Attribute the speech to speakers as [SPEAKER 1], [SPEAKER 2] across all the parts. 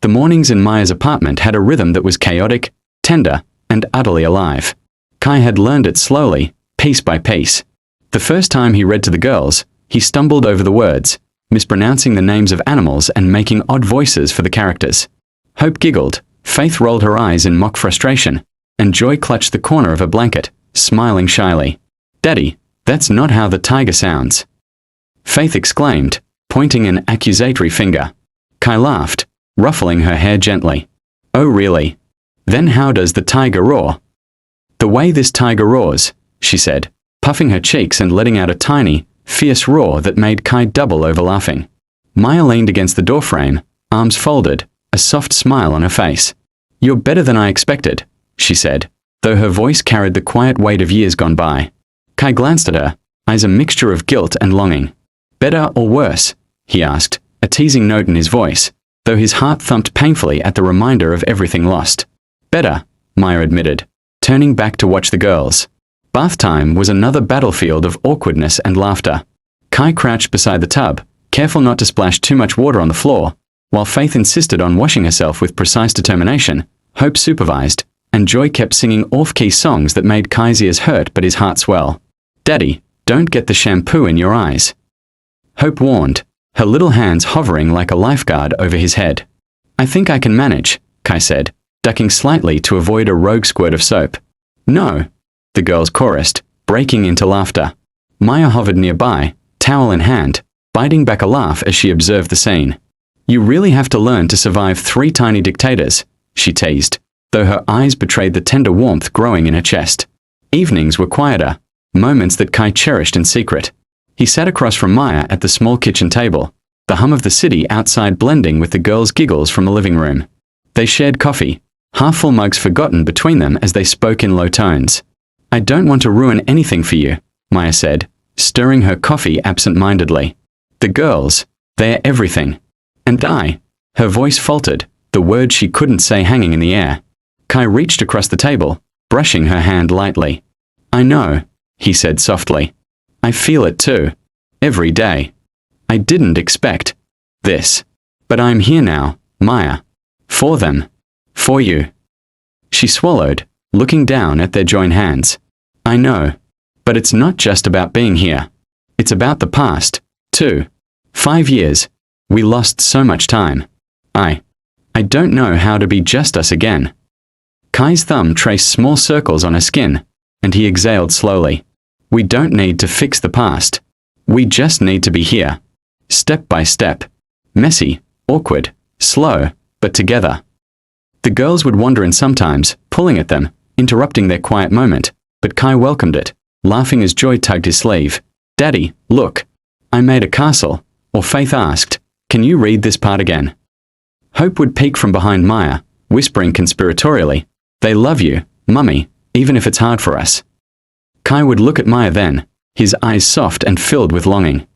[SPEAKER 1] The mornings in Maya's apartment had a rhythm that was chaotic, tender, and utterly alive. Kai had learned it slowly, piece by piece. The first time he read to the girls, he stumbled over the words, mispronouncing the names of animals and making odd voices for the characters. Hope giggled, Faith rolled her eyes in mock frustration, and Joy clutched the corner of her blanket, smiling shyly. "Daddy, that's not how the tiger sounds," Faith exclaimed, pointing an accusatory finger. Kai laughed, ruffling her hair gently. "Oh really? Then how does the tiger roar?" "The way this tiger roars," she said, puffing her cheeks and letting out a tiny, fierce roar that made Kai double over laughing. Maya leaned against the doorframe, arms folded, a soft smile on her face. "You're better than I expected," she said, though her voice carried the quiet weight of years gone by. Kai glanced at her, eyes a mixture of guilt and longing. "Better or worse?" he asked, a teasing note in his voice, though his heart thumped painfully at the reminder of everything lost. "Better," Maya admitted, turning back to watch the girls. Bath time was another battlefield of awkwardness and laughter. Kai crouched beside the tub, careful not to splash too much water on the floor, while Faith insisted on washing herself with precise determination. Hope supervised, and Joy kept singing off-key songs that made Kai's ears hurt but his heart swell. "Daddy, don't get the shampoo in your eyes," Hope warned, her little hands hovering like a lifeguard over his head. "I think I can manage," Kai said, ducking slightly to avoid a rogue squirt of soap. "No," the girls chorused, breaking into laughter. Maya hovered nearby, towel in hand, biting back a laugh as she observed the scene. "You really have to learn to survive 3 tiny dictators," she teased, though her eyes betrayed the tender warmth growing in her chest. Evenings were quieter, moments that Kai cherished in secret. He sat across from Maya at the small kitchen table, the hum of the city outside blending with the girls' giggles from the living room. They shared coffee, half-full mugs forgotten between them as they spoke in low tones. "I don't want to ruin anything for you," Maya said, stirring her coffee absent-mindedly. "The girls, they're everything. And I," her voice faltered, the words she couldn't say hanging in the air. Kai reached across the table, brushing her hand lightly. "I know," he said softly. "I feel it too. Every day. I didn't expect this. But I'm here now, Maya. For them. For you." She swallowed, looking down at their joined hands. "I know. But it's not just about being here. It's about the past, too. 5 years. We lost so much time. I don't know how to be just us again." Kai's thumb traced small circles on her skin, and he exhaled slowly. "We don't need to fix the past. We just need to be here. Step by step. Messy, awkward, slow, but together." The girls would wander in sometimes, pulling at them, interrupting their quiet moment, but Kai welcomed it, laughing as Joy tugged his sleeve. "Daddy, look. I made a castle," or Faith asked, "Can you read this part again?" Hope would peek from behind Maya, whispering conspiratorially, "They love you, Mummy, even if it's hard for us." Kai would look at Maya then, his eyes soft and filled with longing.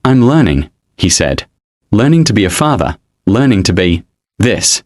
[SPEAKER 1] "I'm learning," he said. "Learning to be a father, learning to be this."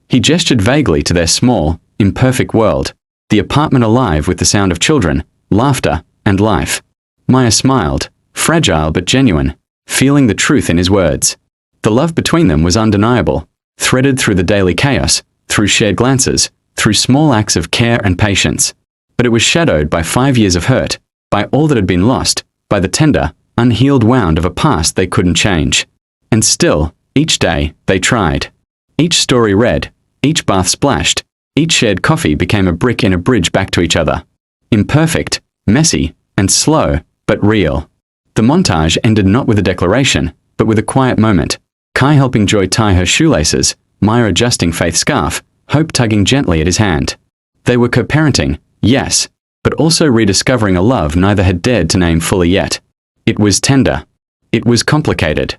[SPEAKER 1] He gestured vaguely to their small, imperfect world, the apartment alive with the sound of children, laughter, and life. Maya smiled, fragile but genuine, feeling the truth in his words. The love between them was undeniable, threaded through the daily chaos, through shared glances, through small acts of care and patience. But it was shadowed by 5 years of hurt, by all that had been lost, by the tender, unhealed wound of a past they couldn't change. And still, each day, they tried. Each story read, each bath splashed, each shared coffee became a brick in a bridge back to each other. Imperfect, messy, and slow, but real. The montage ended not with a declaration, but with a quiet moment. Kai helping Joy tie her shoelaces, Maya adjusting Faith's scarf, Hope tugging gently at his hand. They were co-parenting, yes, but also rediscovering a love neither had dared to name fully yet. It was tender. It was complicated.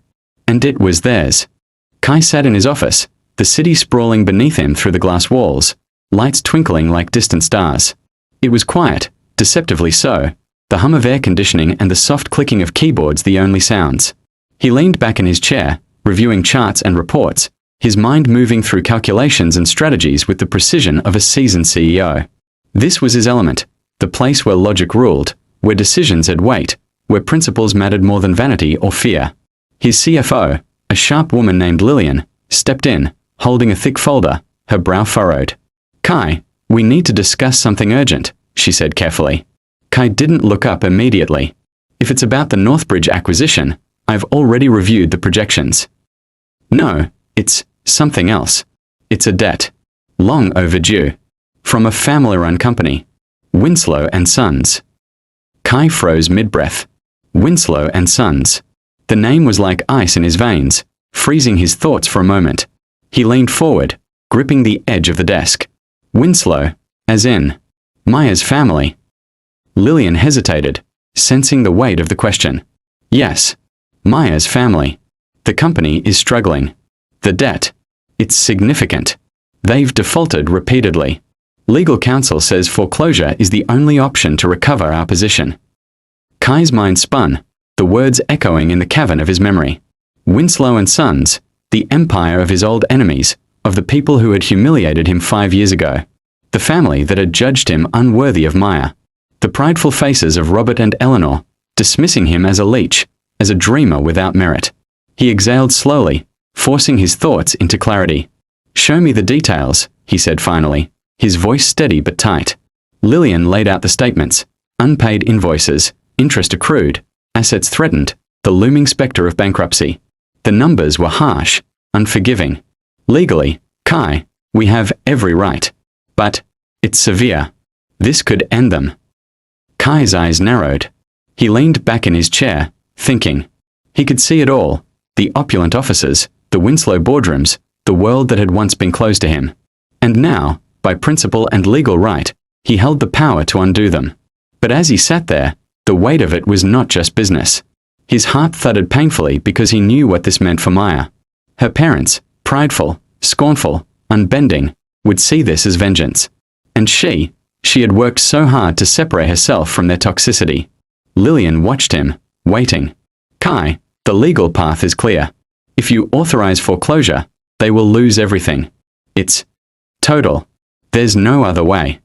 [SPEAKER 1] And it was theirs. Kai sat in his office, the city sprawling beneath him through the glass walls, lights twinkling like distant stars. It was quiet, deceptively so, the hum of air conditioning and the soft clicking of keyboards the only sounds. He leaned back in his chair, reviewing charts and reports, his mind moving through calculations and strategies with the precision of a seasoned CEO. This was his element, the place where logic ruled, where decisions had weight, where principles mattered more than vanity or fear. His CFO, a sharp woman named Lillian, stepped in, holding a thick folder, her brow furrowed. Kai, we need to discuss something urgent, she said carefully. Kai didn't look up immediately. If it's about the Northbridge acquisition, I've already reviewed the projections. No, it's something else. It's a debt. Long overdue. From a family-run company. Winslow and Sons. Kai froze mid-breath. Winslow and Sons. The name was like ice in his veins, freezing his thoughts for a moment. He leaned forward, gripping the edge of the desk. Winslow, as in Maya's family. Lillian hesitated, sensing the weight of the question. Yes, Maya's family. The company is struggling. The debt. It's significant. They've defaulted repeatedly. Legal counsel says foreclosure is the only option to recover our position. Kai's mind spun, the words echoing in the cavern of his memory. Winslow and Sons, the empire of his old enemies, of the people who had humiliated him 5 years ago. The family that had judged him unworthy of Maya. The prideful faces of Robert and Eleanor, dismissing him as a leech, as a dreamer without merit. He exhaled slowly, forcing his thoughts into clarity. Show me the details, he said finally, his voice steady but tight. Lillian laid out the statements. Unpaid invoices, interest accrued, assets threatened, the looming specter of bankruptcy. The numbers were harsh, unforgiving. Legally, Kai, we have every right. But it's severe. This could end them. Kai's eyes narrowed. He leaned back in his chair, thinking. He could see it all, the opulent offices, the Winslow boardrooms, the world that had once been closed to him. And now, by principle and legal right, he held the power to undo them. But as he sat there, the weight of it was not just business. His heart thudded painfully because he knew what this meant for Maya. Her parents, prideful, scornful, unbending, would see this as vengeance. And she had worked so hard to separate herself from their toxicity. Lillian watched him, waiting. Kai, the legal path is clear. If you authorize foreclosure, they will lose everything. It's total. There's no other way.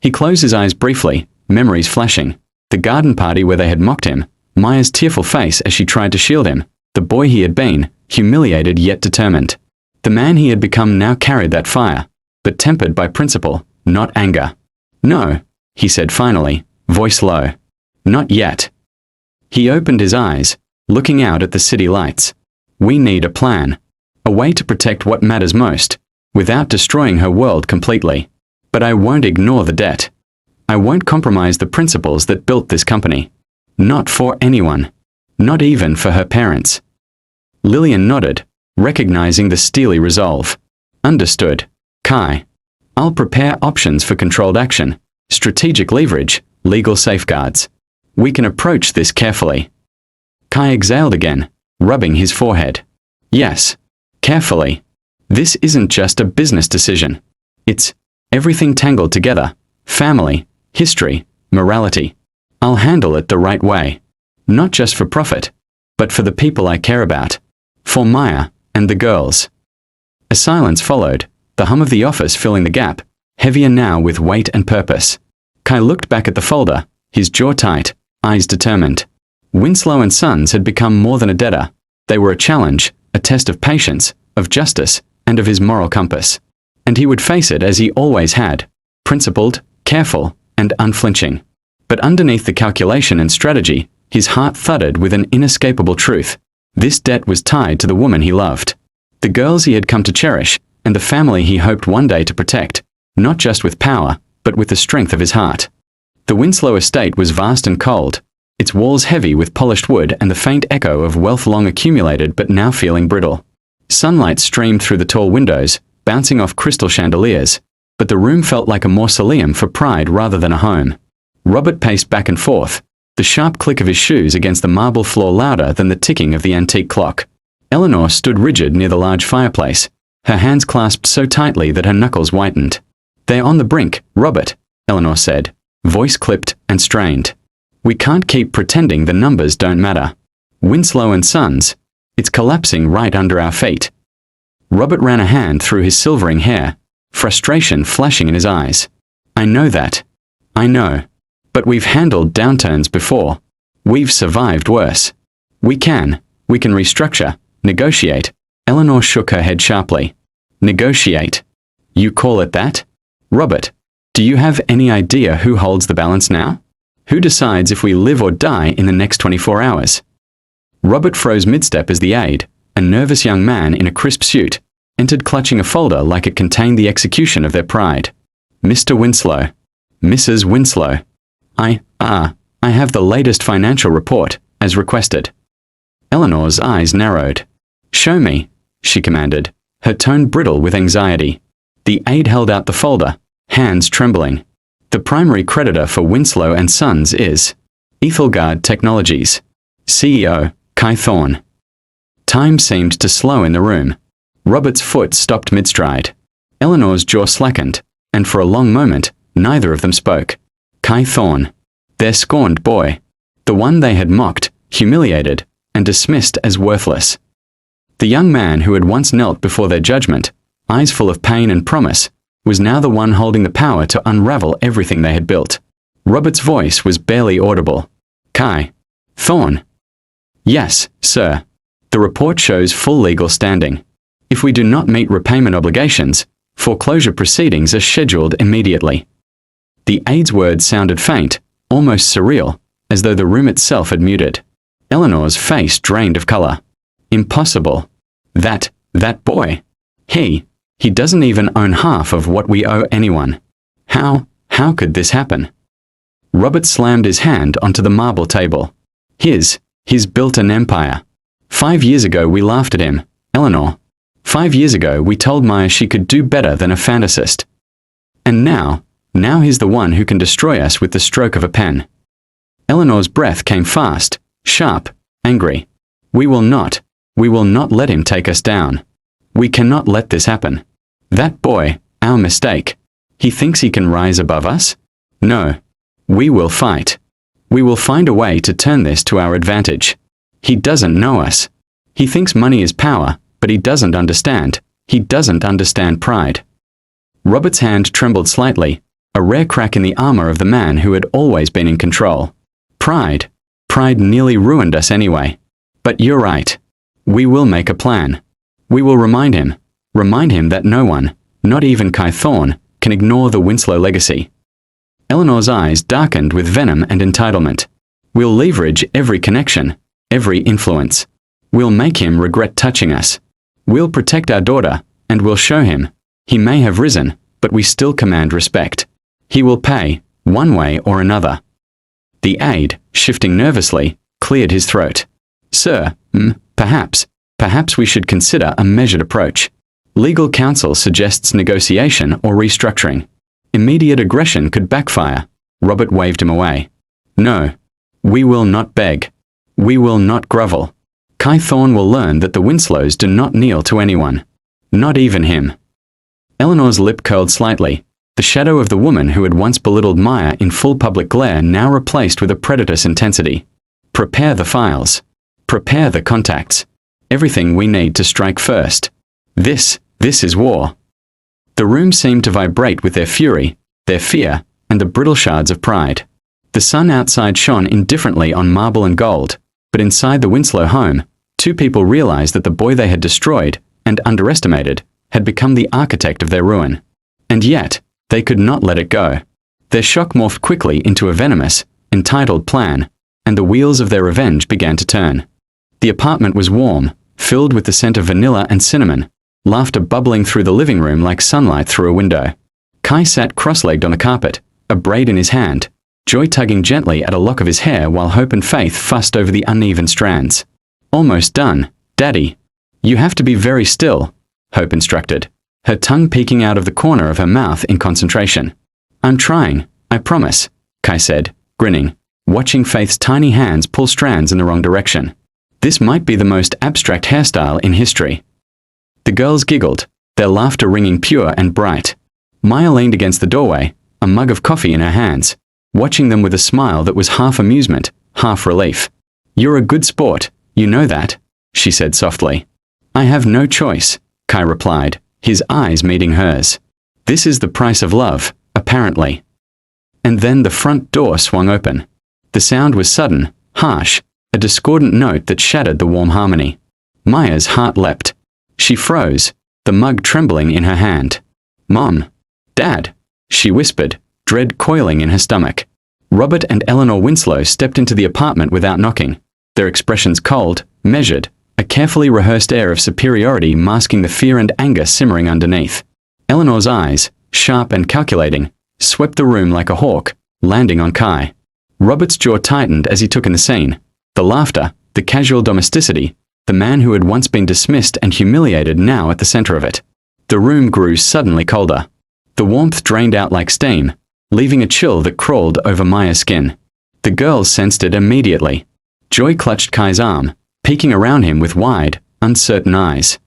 [SPEAKER 1] He closed his eyes briefly, memories flashing. The garden party where they had mocked him, Maya's tearful face as she tried to shield him, the boy he had been, humiliated yet determined. The man he had become now carried that fire, but tempered by principle, not anger. No, he said finally, voice low. Not yet. He opened his eyes, looking out at the city lights. We need a plan. A way to protect what matters most, without destroying her world completely. But I won't ignore the debt. I won't compromise the principles that built this company. Not for anyone. Not even for her parents. Lillian nodded, recognizing the steely resolve. Understood. Kai. I'll prepare options for controlled action, strategic leverage, legal safeguards. We can approach this carefully. Kai exhaled again, rubbing his forehead. Yes. Carefully. This isn't just a business decision. It's everything tangled together. Family, history, morality. I'll handle it the right way. Not just for profit, but for the people I care about. For Maya and the girls. A silence followed, the hum of the office filling the gap, heavier now with weight and purpose. Kai looked back at the folder, his jaw tight, eyes determined. Winslow and Sons had become more than a debtor. They were a challenge, a test of patience, of justice, and of his moral compass. And he would face it as he always had, principled, careful, and unflinching. But underneath the calculation and strategy, his heart thudded with an inescapable truth. This debt was tied to the woman he loved. The girls he had come to cherish, and the family he hoped one day to protect, not just with power, but with the strength of his heart. The Winslow estate was vast and cold, its walls heavy with polished wood and the faint echo of wealth long accumulated but now feeling brittle. Sunlight streamed through the tall windows, bouncing off crystal chandeliers, but the room felt like a mausoleum for pride rather than a home. Robert paced back and forth, the sharp click of his shoes against the marble floor louder than the ticking of the antique clock. Eleanor stood rigid near the large fireplace, her hands clasped so tightly that her knuckles whitened. They're on the brink, Robert, Eleanor said, voice clipped and strained. We can't keep pretending the numbers don't matter. Winslow and Sons, it's collapsing right under our feet. Robert ran a hand through his silvering hair, frustration flashing in his eyes. I know that. I know. But we've handled downturns before. We've survived worse. We can restructure, negotiate. Eleanor shook her head sharply. Negotiate. You call it that? Robert, do you have any idea who holds the balance now? Who decides if we live or die in the next 24 hours? Robert froze mid-step as the aide, a nervous young man in a crisp suit, entered clutching a folder like it contained the execution of their pride. Mr. Winslow. Mrs. Winslow. I have the latest financial report, as requested. Eleanor's eyes narrowed. Show me, she commanded, her tone brittle with anxiety. The aide held out the folder, hands trembling. The primary creditor for Winslow and Sons is Ethelgard Technologies. CEO, Kai Thorne. Time seemed to slow in the room. Robert's foot stopped mid-stride. Eleanor's jaw slackened, and for a long moment, neither of them spoke. Kai Thorne. Their scorned boy. The one they had mocked, humiliated, and dismissed as worthless. The young man who had once knelt before their judgment, eyes full of pain and promise, was now the one holding the power to unravel everything they had built. Robert's voice was barely audible. Kai. Thorne. Yes, sir. The report shows full legal standing. If we do not meet repayment obligations, foreclosure proceedings are scheduled immediately. The aide's words sounded faint, almost surreal, as though the room itself had muted. Eleanor's face drained of color. Impossible. That boy. He doesn't even own half of what we owe anyone. How could this happen? Robert slammed his hand onto the marble table. He's built an empire. 5 years ago we laughed at him, Eleanor. 5 years ago we told Maya she could do better than a fantasist. And now he's the one who can destroy us with the stroke of a pen. Eleanor's breath came fast, sharp, angry. We will not let him take us down. We cannot let this happen. That boy, our mistake. He thinks he can rise above us? No. We will fight. We will find a way to turn this to our advantage. He doesn't know us. He thinks money is power, but he doesn't understand. He doesn't understand pride. Robert's hand trembled slightly, a rare crack in the armor of the man who had always been in control. Pride nearly ruined us anyway. But you're right. We will make a plan. We will remind him that no one, not even Kai Thorne, can ignore the Winslow legacy. Eleanor's eyes darkened with venom and entitlement. We'll leverage every connection, every influence. We'll make him regret touching us. We'll protect our daughter, and we'll show him. He may have risen, but we still command respect. He will pay, one way or another. The aide, shifting nervously, cleared his throat. Sir, perhaps we should consider a measured approach. Legal counsel suggests negotiation or restructuring. Immediate aggression could backfire. Robert waved him away. No. We will not beg. We will not grovel. Kai Thorne will learn that the Winslows do not kneel to anyone. Not even him. Eleanor's lip curled slightly. The shadow of the woman who had once belittled Maya in full public glare now replaced with a predator's intensity. Prepare the files. Prepare the contacts. Everything we need to strike first. This is war. The room seemed to vibrate with their fury, their fear, and the brittle shards of pride. The sun outside shone indifferently on marble and gold, but inside the Winslow home, two people realized that the boy they had destroyed and underestimated had become the architect of their ruin. And yet, they could not let it go. Their shock morphed quickly into a venomous, entitled plan, and the wheels of their revenge began to turn. The apartment was warm, filled with the scent of vanilla and cinnamon, laughter bubbling through the living room like sunlight through a window. Kai sat cross-legged on the carpet, a braid in his hand, Joy tugging gently at a lock of his hair while Hope and Faith fussed over the uneven strands. Almost done, Daddy. You have to be very still, Hope instructed, her tongue peeking out of the corner of her mouth in concentration. I'm trying, I promise, Kai said, grinning, watching Faith's tiny hands pull strands in the wrong direction. This might be the most abstract hairstyle in history. The girls giggled, their laughter ringing pure and bright. Maya leaned against the doorway, a mug of coffee in her hands, watching them with a smile that was half amusement, half relief. You're a good sport, you know that, she said softly. I have no choice, Kai replied, his eyes meeting hers. This is the price of love, apparently. And then the front door swung open. The sound was sudden, harsh, a discordant note that shattered the warm harmony. Maya's heart leapt. She froze, the mug trembling in her hand. "Mom! Dad!" she whispered, dread coiling in her stomach. Robert and Eleanor Winslow stepped into the apartment without knocking, their expressions cold, measured, a carefully rehearsed air of superiority masking the fear and anger simmering underneath. Eleanor's eyes, sharp and calculating, swept the room like a hawk, landing on Kai. Robert's jaw tightened as he took in the scene. The laughter, the casual domesticity, the man who had once been dismissed and humiliated now at the center of it. The room grew suddenly colder. The warmth drained out like steam, leaving a chill that crawled over Maya's skin. The girls sensed it immediately. Joy clutched Kai's arm, peeking around him with wide, uncertain eyes.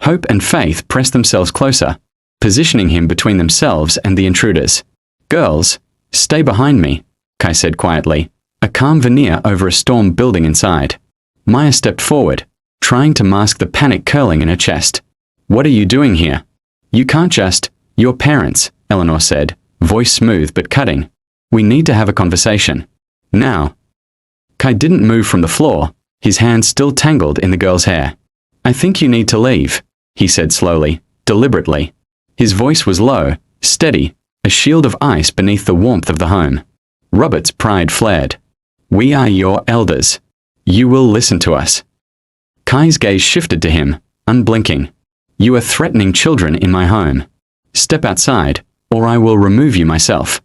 [SPEAKER 1] Hope and faith pressed themselves closer, positioning him between themselves and the intruders. "Girls, stay behind me," Kai said quietly, a calm veneer over a storm building inside. Maya stepped forward, trying to mask the panic curling in her chest. "What are you doing here? You can't just—" "Your parents," Eleanor said, voice smooth but cutting. "We need to have a conversation. Now." Kai didn't move from the floor, his hands still tangled in the girl's hair. "I think you need to leave," he said slowly, deliberately. His voice was low, steady, a shield of ice beneath the warmth of the home. Robert's pride flared. "We are your elders. You will listen to us." Kai's gaze shifted to him, unblinking. "You are threatening children in my home. Step outside, or I will remove you myself."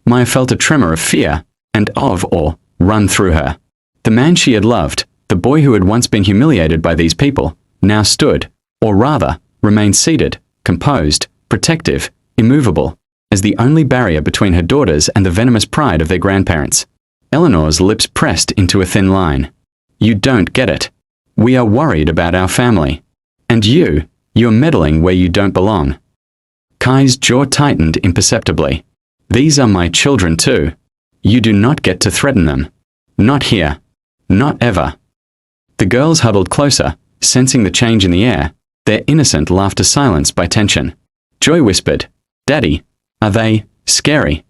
[SPEAKER 1] Maya felt a tremor of fear, and of awe, run through her. The man she had loved, the boy who had once been humiliated by these people, now stood, or rather, remained seated, composed, protective, immovable, as the only barrier between her daughters and the venomous pride of their grandparents. Eleanor's lips pressed into a thin line. "You don't get it. We are worried about our family. And you're meddling where you don't belong." Kai's jaw tightened imperceptibly. "These are my children too. You do not get to threaten them. Not here. Not ever." The girls huddled closer, sensing the change in the air, their innocent laughter silenced by tension. Joy whispered, "Daddy, are they scary?"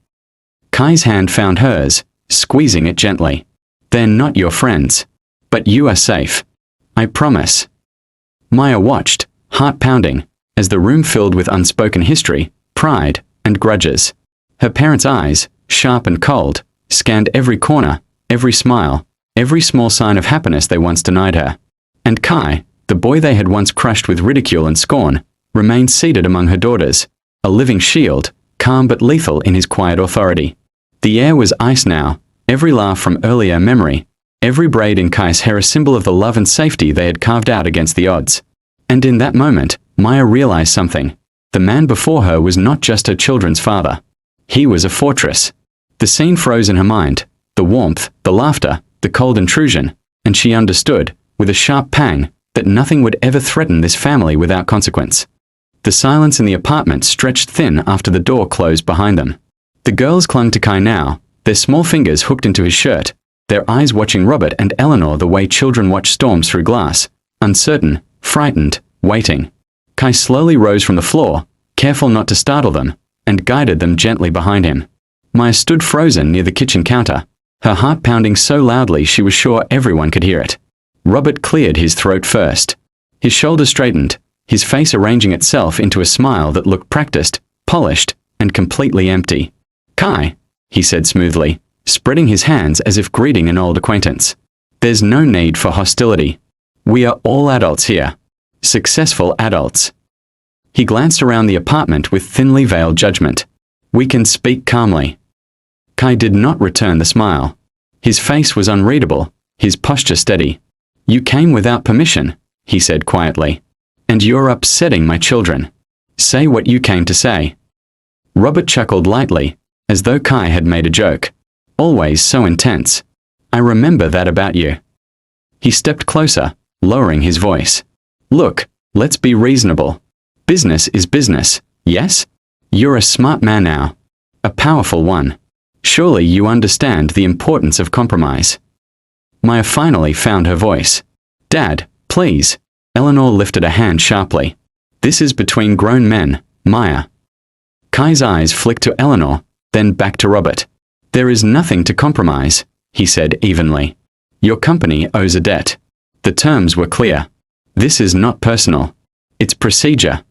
[SPEAKER 1] Kai's hand found hers, squeezing it gently. "They're not your friends. But you are safe. I promise." Maya watched, heart pounding, as the room filled with unspoken history, pride, and grudges. Her parents' eyes, sharp and cold, scanned every corner, every smile, every small sign of happiness they once denied her. And Kai, the boy they had once crushed with ridicule and scorn, remained seated among her daughters, a living shield, calm but lethal in his quiet authority. The air was ice now, every laugh from earlier memory, every braid in Kai's hair a symbol of the love and safety they had carved out against the odds. And in that moment, Maya realized something. The man before her was not just her children's father. He was a fortress. The scene froze in her mind, the warmth, the laughter, the cold intrusion, and she understood, with a sharp pang, that nothing would ever threaten this family without consequence. The silence in the apartment stretched thin after the door closed behind them. The girls clung to Kai now, their small fingers hooked into his shirt, their eyes watching Robert and Eleanor the way children watch storms through glass, uncertain, frightened, waiting. Kai slowly rose from the floor, careful not to startle them, and guided them gently behind him. Maya stood frozen near the kitchen counter, her heart pounding so loudly she was sure everyone could hear it. Robert cleared his throat first. His shoulders straightened, his face arranging itself into a smile that looked practiced, polished, and completely empty. "Kai," he said smoothly, spreading his hands as if greeting an old acquaintance. "There's no need for hostility. We are all adults here. Successful adults." He glanced around the apartment with thinly veiled judgment. "We can speak calmly." Kai did not return the smile. His face was unreadable, his posture steady. "You came without permission," he said quietly. "And you're upsetting my children. Say what you came to say." Robert chuckled lightly, as though Kai had made a joke. "Always so intense. I remember that about you." He stepped closer, lowering his voice. "Look, let's be reasonable. Business is business, yes? You're a smart man now. A powerful one. Surely you understand the importance of compromise." Maya finally found her voice. "Dad, please." Eleanor lifted a hand sharply. "This is between grown men, Maya." Kai's eyes flicked to Eleanor, then back to Robert. "There is nothing to compromise," he said evenly. "Your company owes a debt. The terms were clear. This is not personal. It's procedure.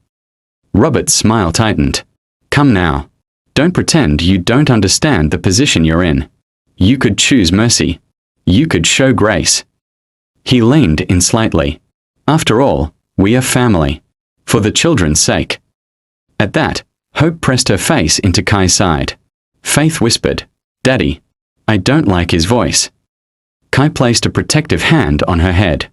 [SPEAKER 1] Robert's smile tightened. Come now. Don't pretend you don't understand the position you're in. You could choose mercy. You could show grace. He leaned in slightly. After all, we are family. For the children's sake. At that, Hope pressed her face into Kai's side. Faith whispered, Daddy. I don't like his voice. Kai placed a protective hand on her head.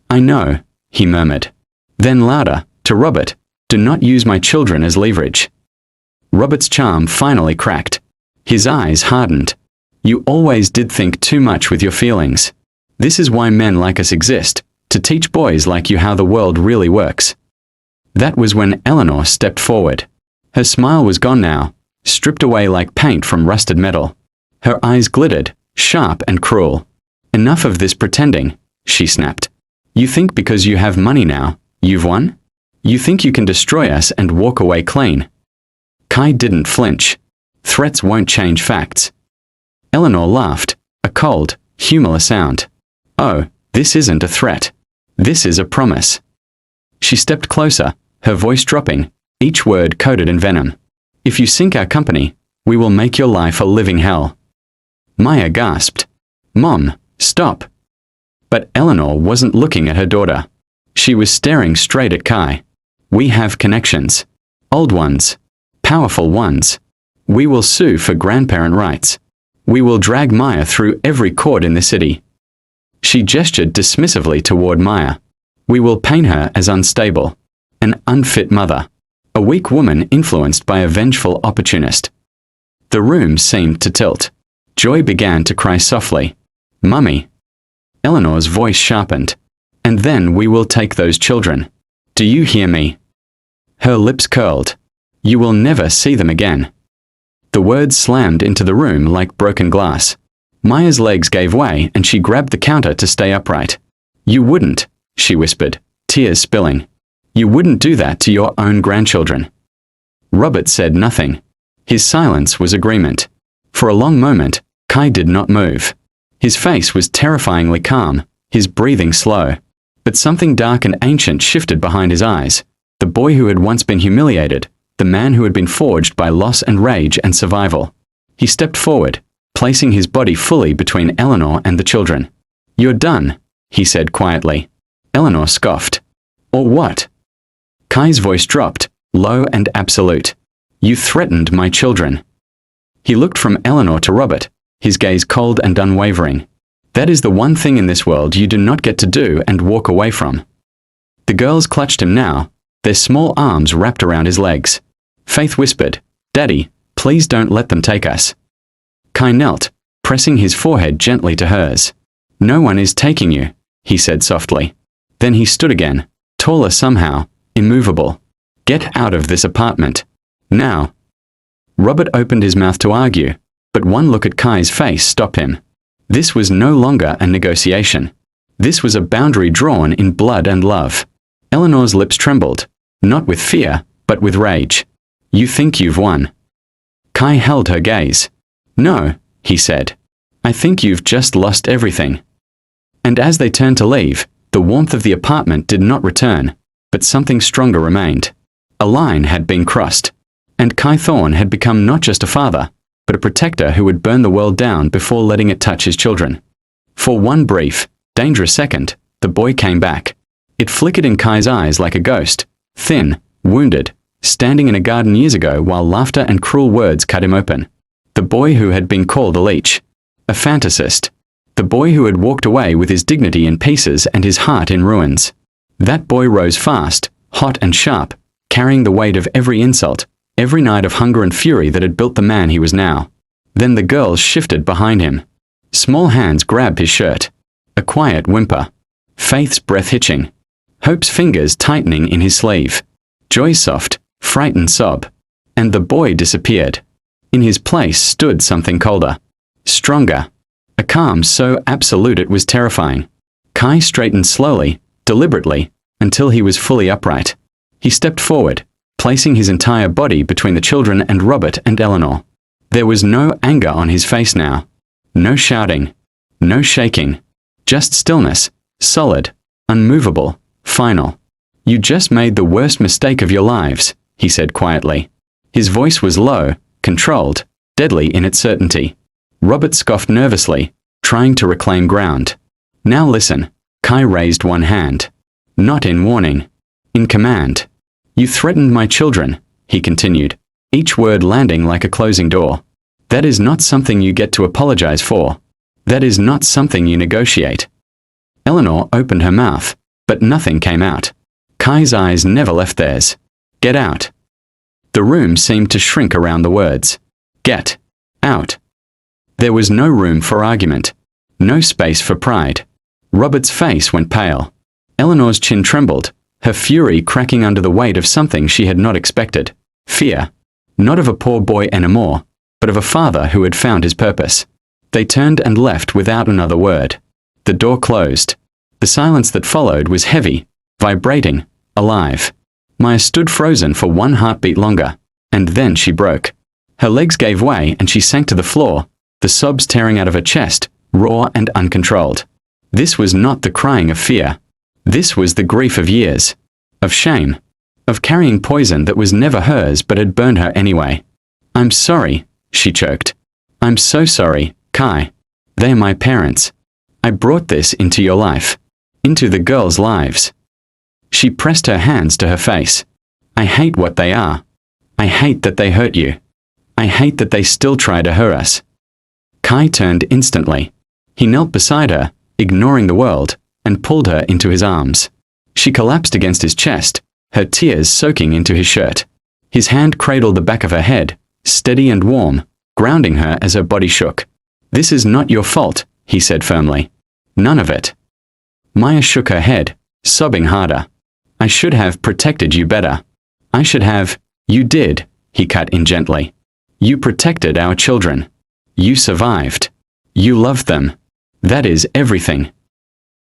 [SPEAKER 1] I know, he murmured. Then louder, to Robert, do not use my children as leverage. Robert's charm finally cracked. His eyes hardened. You always did think too much with your feelings. This is why men like us exist, to teach boys like you how the world really works. That was when Eleanor stepped forward. Her smile was gone now, stripped away like paint from rusted metal. Her eyes glittered, sharp and cruel. Enough of this pretending, she snapped. You think because you have money now, you've won? You think you can destroy us and walk away clean? Kai didn't flinch. Threats won't change facts. Eleanor laughed, a cold, humorless sound. Oh, this isn't a threat. This is a promise. She stepped closer, her voice dropping, each word coated in venom. If you sink our company, we will make your life a living hell. Maya gasped. Mom, stop. But Eleanor wasn't looking at her daughter. She was staring straight at Kai. We have connections. Old ones. Powerful ones. We will sue for grandparent rights. We will drag Maya through every court in the city. She gestured dismissively toward Maya. We will paint her as unstable. An unfit mother. A weak woman influenced by a vengeful opportunist. The room seemed to tilt. Joy began to cry softly. Mummy. Eleanor's voice sharpened. And then we will take those children. Do you hear me? Her lips curled. You will never see them again. The words slammed into the room like broken glass. Maya's legs gave way and she grabbed the counter to stay upright. You wouldn't, she whispered, tears spilling. You wouldn't do that to your own grandchildren. Robert said nothing. His silence was agreement. For a long moment, Kai did not move. His face was terrifyingly calm, his breathing slow. But something dark and ancient shifted behind his eyes. The boy who had once been humiliated, the man who had been forged by loss and rage and survival. He stepped forward, placing his body fully between Eleanor and the children. You're done, he said quietly. Eleanor scoffed. Or what? Kai's voice dropped, low and absolute. You threatened my children. He looked from Eleanor to Robert, his gaze cold and unwavering. That is the one thing in this world you do not get to do and walk away from. The girls clutched him now, their small arms wrapped around his legs. Faith whispered, Daddy, please don't let them take us. Kai knelt, pressing his forehead gently to hers. No one is taking you, he said softly. Then he stood again, taller somehow, immovable. Get out of this apartment. Now. Robert opened his mouth to argue, but one look at Kai's face stopped him. This was no longer a negotiation. This was a boundary drawn in blood and love. Eleanor's lips trembled, not with fear, but with rage. You think you've won. Kai held her gaze. No, he said. I think you've just lost everything. And as they turned to leave, the warmth of the apartment did not return, but something stronger remained. A line had been crossed, and Kai Thorne had become not just a father, but a protector who would burn the world down before letting it touch his children. For one brief, dangerous second, the boy came back. It flickered in Kai's eyes like a ghost, thin, wounded, standing in a garden years ago while laughter and cruel words cut him open. The boy who had been called a leech, a fantasist. The boy who had walked away with his dignity in pieces and his heart in ruins. That boy rose fast, hot and sharp, carrying the weight of every insult, every night of hunger and fury that had built the man he was now. Then the girls shifted behind him. Small hands grabbed his shirt. A quiet whimper. Faith's breath hitching. Hope's fingers tightening in his sleeve. Joy's soft, frightened sob. And the boy disappeared. In his place stood something colder. Stronger. A calm so absolute it was terrifying. Kai straightened slowly, deliberately, until he was fully upright. He stepped forward, placing his entire body between the children and Robert and Eleanor. There was no anger on his face now. No shouting. No shaking. Just stillness, solid, unmovable, final. You just made the worst mistake of your lives, he said quietly. His voice was low, controlled, deadly in its certainty. Robert scoffed nervously, trying to reclaim ground. Now listen. Kai raised one hand. Not in warning. In command. You threatened my children, he continued, each word landing like a closing door. That is not something you get to apologize for. That is not something you negotiate. Eleanor opened her mouth, but nothing came out. Kai's eyes never left theirs. Get out. The room seemed to shrink around the words. Get out. There was no room for argument. No space for pride. Robert's face went pale. Eleanor's chin trembled, her fury cracking under the weight of something she had not expected. Fear. Not of a poor boy anymore, but of a father who had found his purpose. They turned and left without another word. The door closed. The silence that followed was heavy, vibrating, alive. Maya stood frozen for one heartbeat longer, and then she broke. Her legs gave way and she sank to the floor, the sobs tearing out of her chest, raw and uncontrolled. This was not the crying of fear. This was the grief of years. Of shame. Of carrying poison that was never hers but had burned her anyway. I'm sorry, she choked. I'm so sorry, Kai. They're my parents. I brought this into your life. Into the girls' lives. She pressed her hands to her face. I hate what they are. I hate that they hurt you. I hate that they still try to hurt us. Kai turned instantly. He knelt beside her, ignoring the world, and pulled her into his arms. She collapsed against his chest, her tears soaking into his shirt. His hand cradled the back of her head, steady and warm, grounding her as her body shook. This is not your fault, he said firmly. None of it. Maya shook her head, sobbing harder. I should have protected you better. I should have. You did, he cut in gently. You protected our children. You survived. You loved them. That is everything.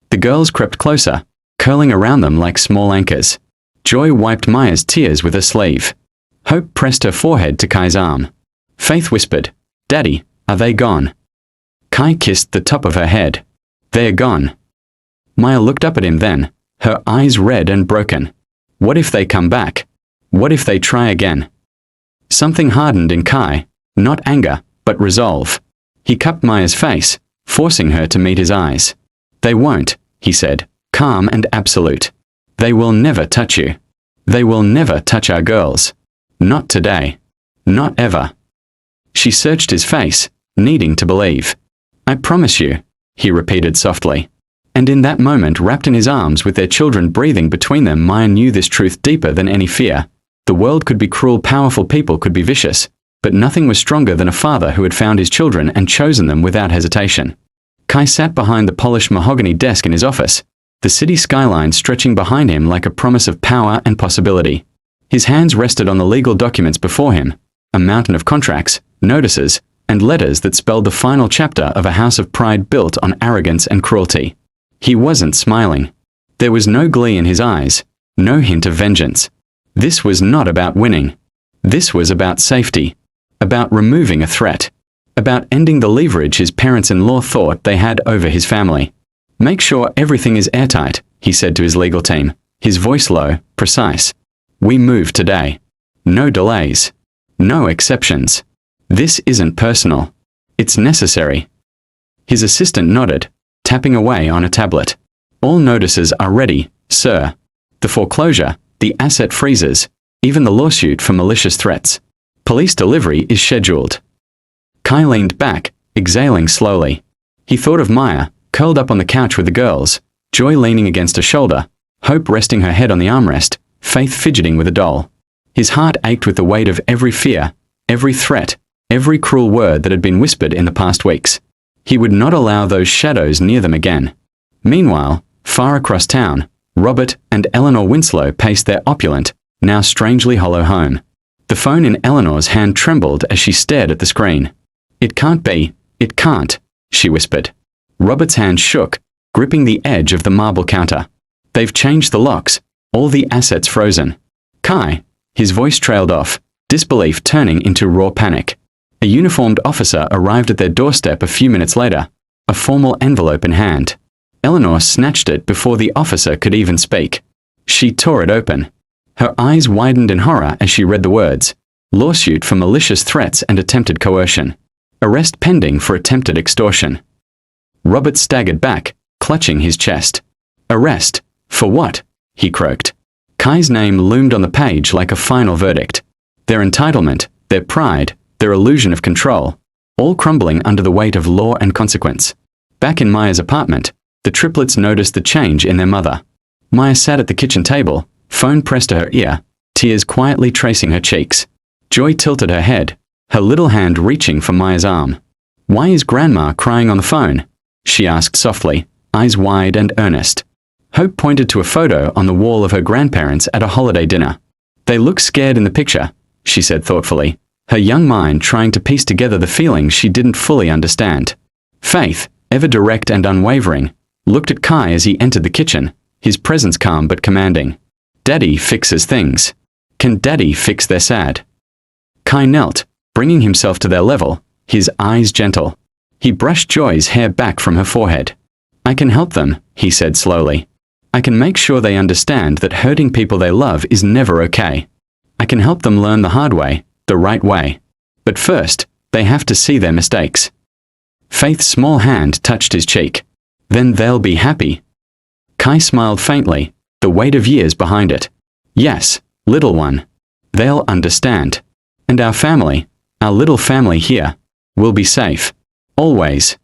[SPEAKER 1] The girls crept closer, curling around them like small anchors. Joy wiped Maya's tears with her sleeve. Hope pressed her forehead to Kai's arm. Faith whispered, Daddy, are they gone? Kai kissed the top of her head. They're gone. Maya looked up at him then, her eyes red and broken. What if they come back? What if they try again? Something hardened in Kai, not anger, but resolve. He cupped Maya's face, forcing her to meet his eyes. They won't, he said, calm and absolute. They will never touch you. They will never touch our girls. Not today. Not ever. She searched his face, needing to believe. I promise you, he repeated softly. And in that moment, wrapped in his arms with their children breathing between them, Maya knew this truth deeper than any fear. The world could be cruel, powerful people could be vicious, but nothing was stronger than a father who had found his children and chosen them without hesitation. Kai sat behind the polished mahogany desk in his office, the city skyline stretching behind him like a promise of power and possibility. His hands rested on the legal documents before him, a mountain of contracts, notices, and letters that spelled the final chapter of a house of pride built on arrogance and cruelty. He wasn't smiling. There was no glee in his eyes, no hint of vengeance. This was not about winning. This was about safety, about removing a threat, about ending the leverage his parents-in-law thought they had over his family. Make sure everything is airtight, he said to his legal team, his voice low, precise. We move today. No delays. No exceptions. This isn't personal. It's necessary. His assistant nodded, tapping away on a tablet. All notices are ready, sir. The foreclosure, the asset freezes, even the lawsuit for malicious threats. Police delivery is scheduled. Kai leaned back, exhaling slowly. He thought of Maya, curled up on the couch with the girls, Joy leaning against her shoulder, Hope resting her head on the armrest, Faith fidgeting with a doll. His heart ached with the weight of every fear, every threat, every cruel word that had been whispered in the past weeks. He would not allow those shadows near them again. Meanwhile, far across town, Robert and Eleanor Winslow paced their opulent, now strangely hollow home. The phone in Eleanor's hand trembled as she stared at the screen. It can't be, it can't, she whispered. Robert's hand shook, gripping the edge of the marble counter. They've changed the locks, all the assets frozen. Kai, his voice trailed off, disbelief turning into raw panic. A uniformed officer arrived at their doorstep a few minutes later, a formal envelope in hand. Eleanor snatched it before the officer could even speak. She tore it open. Her eyes widened in horror as she read the words, "Lawsuit for malicious threats and attempted coercion. Arrest pending for attempted extortion." Robert staggered back, clutching his chest. "Arrest? For what?" he croaked. Kai's name loomed on the page like a final verdict. Their entitlement, their pride, their illusion of control, all crumbling under the weight of law and consequence. Back in Maya's apartment, the triplets noticed the change in their mother. Maya sat at the kitchen table, phone pressed to her ear, tears quietly tracing her cheeks. Joy tilted her head, her little hand reaching for Maya's arm. "Why is Grandma crying on the phone?" she asked softly, eyes wide and earnest. Hope pointed to a photo on the wall of her grandparents at a holiday dinner. "They look scared in the picture," she said thoughtfully, her young mind trying to piece together the feelings she didn't fully understand. Faith, ever direct and unwavering, looked at Kai as he entered the kitchen, his presence calm but commanding. "Daddy fixes things. Can Daddy fix their sad?" Kai knelt, bringing himself to their level, his eyes gentle. He brushed Joy's hair back from her forehead. "I can help them," he said slowly. "I can make sure they understand that hurting people they love is never okay. I can help them learn the hard way, the right way. But first, they have to see their mistakes." Faith's small hand touched his cheek. "Then they'll be happy." Kai smiled faintly, the weight of years behind it. "Yes, little one. They'll understand. And our family, our little family here, will be safe. Always."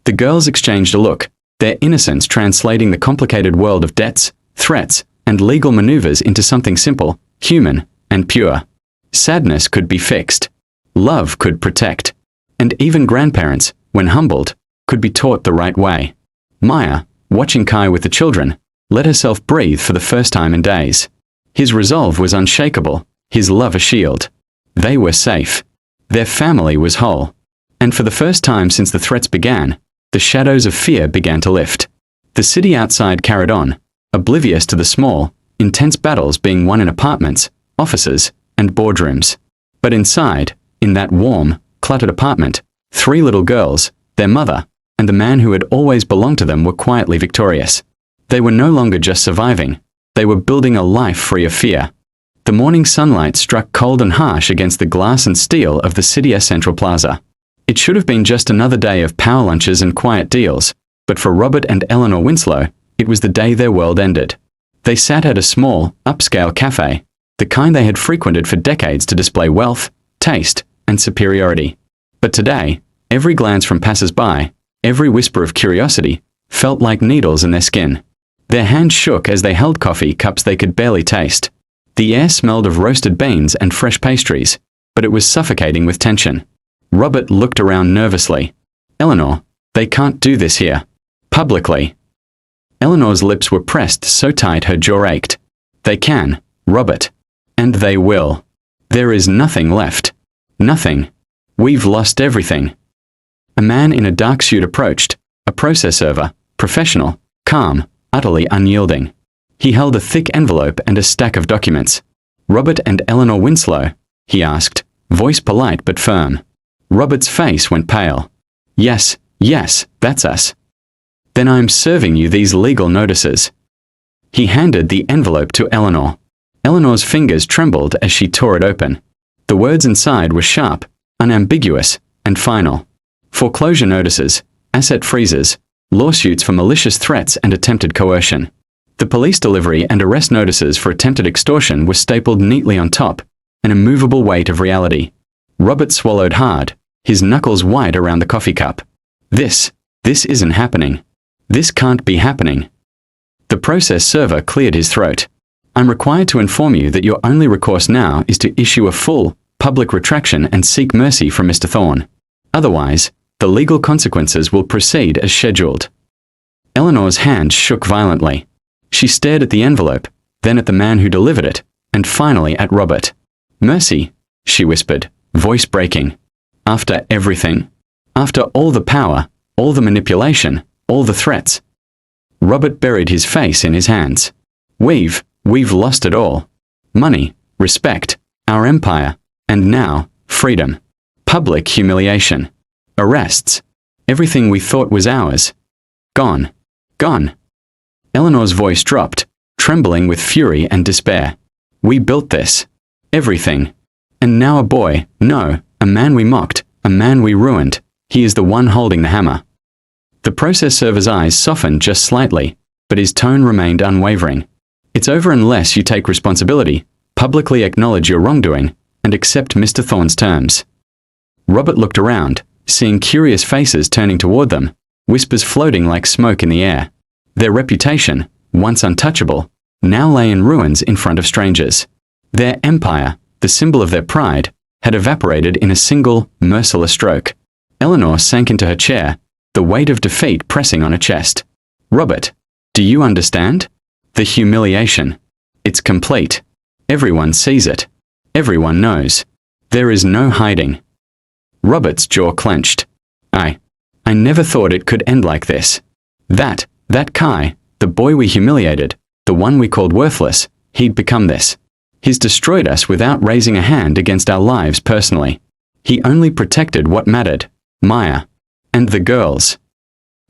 [SPEAKER 1] The girls exchanged a look, their innocence translating the complicated world of debts, threats, and legal maneuvers into something simple, human, and pure. Sadness could be fixed. Love could protect. And even grandparents, when humbled, could be taught the right way. Maya, watching Kai with the children, let herself breathe for the first time in days. His resolve was unshakable, his love a shield. They were safe. Their family was whole. And for the first time since the threats began, the shadows of fear began to lift. The city outside carried on, oblivious to the small, intense battles being won in apartments, offices, and boardrooms. But inside, in that warm, cluttered apartment, 3 little girls, their mother, and the man who had always belonged to them were quietly victorious. They were no longer just surviving. They were building a life free of fear. The morning sunlight struck cold and harsh against the glass and steel of the City Central Plaza. It should have been just another day of power lunches and quiet deals, but for Robert and Eleanor Winslow, it was the day their world ended. They sat at a small, upscale cafe, the kind they had frequented for decades to display wealth, taste, and superiority. But today, every glance from passers-by, every whisper of curiosity, felt like needles in their skin. Their hands shook as they held coffee cups they could barely taste. The air smelled of roasted beans and fresh pastries, but it was suffocating with tension. Robert looked around nervously. "Eleanor, they can't do this here. Publicly." Eleanor's lips were pressed so tight her jaw ached. "They can, Robert. And they will. There is nothing left. Nothing. We've lost everything." A man in a dark suit approached, a process server, professional, calm, utterly unyielding. He held a thick envelope and a stack of documents. "Robert and Eleanor Winslow?" he asked, voice polite but firm. Robert's face went pale. Yes, that's us." "Then I'm serving you these legal notices." He handed the envelope to Eleanor. Eleanor's fingers trembled as she tore it open. The words inside were sharp, unambiguous, and final. Foreclosure notices, asset freezes, lawsuits for malicious threats and attempted coercion. The police delivery and arrest notices for attempted extortion were stapled neatly on top, an immovable weight of reality. Robert swallowed hard, his knuckles white around the coffee cup. This isn't happening. This can't be happening." The process server cleared his throat. "I'm required to inform you that your only recourse now is to issue a full, public retraction and seek mercy from Mr. Thorne. Otherwise, the legal consequences will proceed as scheduled." Eleanor's hand shook violently. She stared at the envelope, then at the man who delivered it, and finally at Robert. "Mercy," she whispered, voice breaking. "After everything. After all the power, all the manipulation, all the threats." Robert buried his face in his hands. We've lost it all. Money, respect, our empire, and now, freedom. Public humiliation. Arrests. Everything we thought was ours. Gone. Gone." Eleanor's voice dropped, trembling with fury and despair. We built this. Everything. And now a boy, no, a man we mocked, a man we ruined, he is the one holding the hammer. The process server's eyes softened just slightly, but his tone remained unwavering. It's over unless you take responsibility, publicly acknowledge your wrongdoing, and accept Mr. Thorne's terms. Robert looked around, seeing curious faces turning toward them, whispers floating like smoke in the air. Their reputation, once untouchable, now lay in ruins in front of strangers. Their empire, the symbol of their pride, had evaporated in a single, merciless stroke. Eleanor sank into her chair, the weight of defeat pressing on her chest. Robert, do you understand? The humiliation. It's complete. Everyone sees it. Everyone knows. There is no hiding. Robert's jaw clenched. I never thought it could end like this. That Kai, the boy we humiliated, the one we called worthless, he'd become this. He's destroyed us without raising a hand against our lives personally. He only protected what mattered, Maya. And the girls.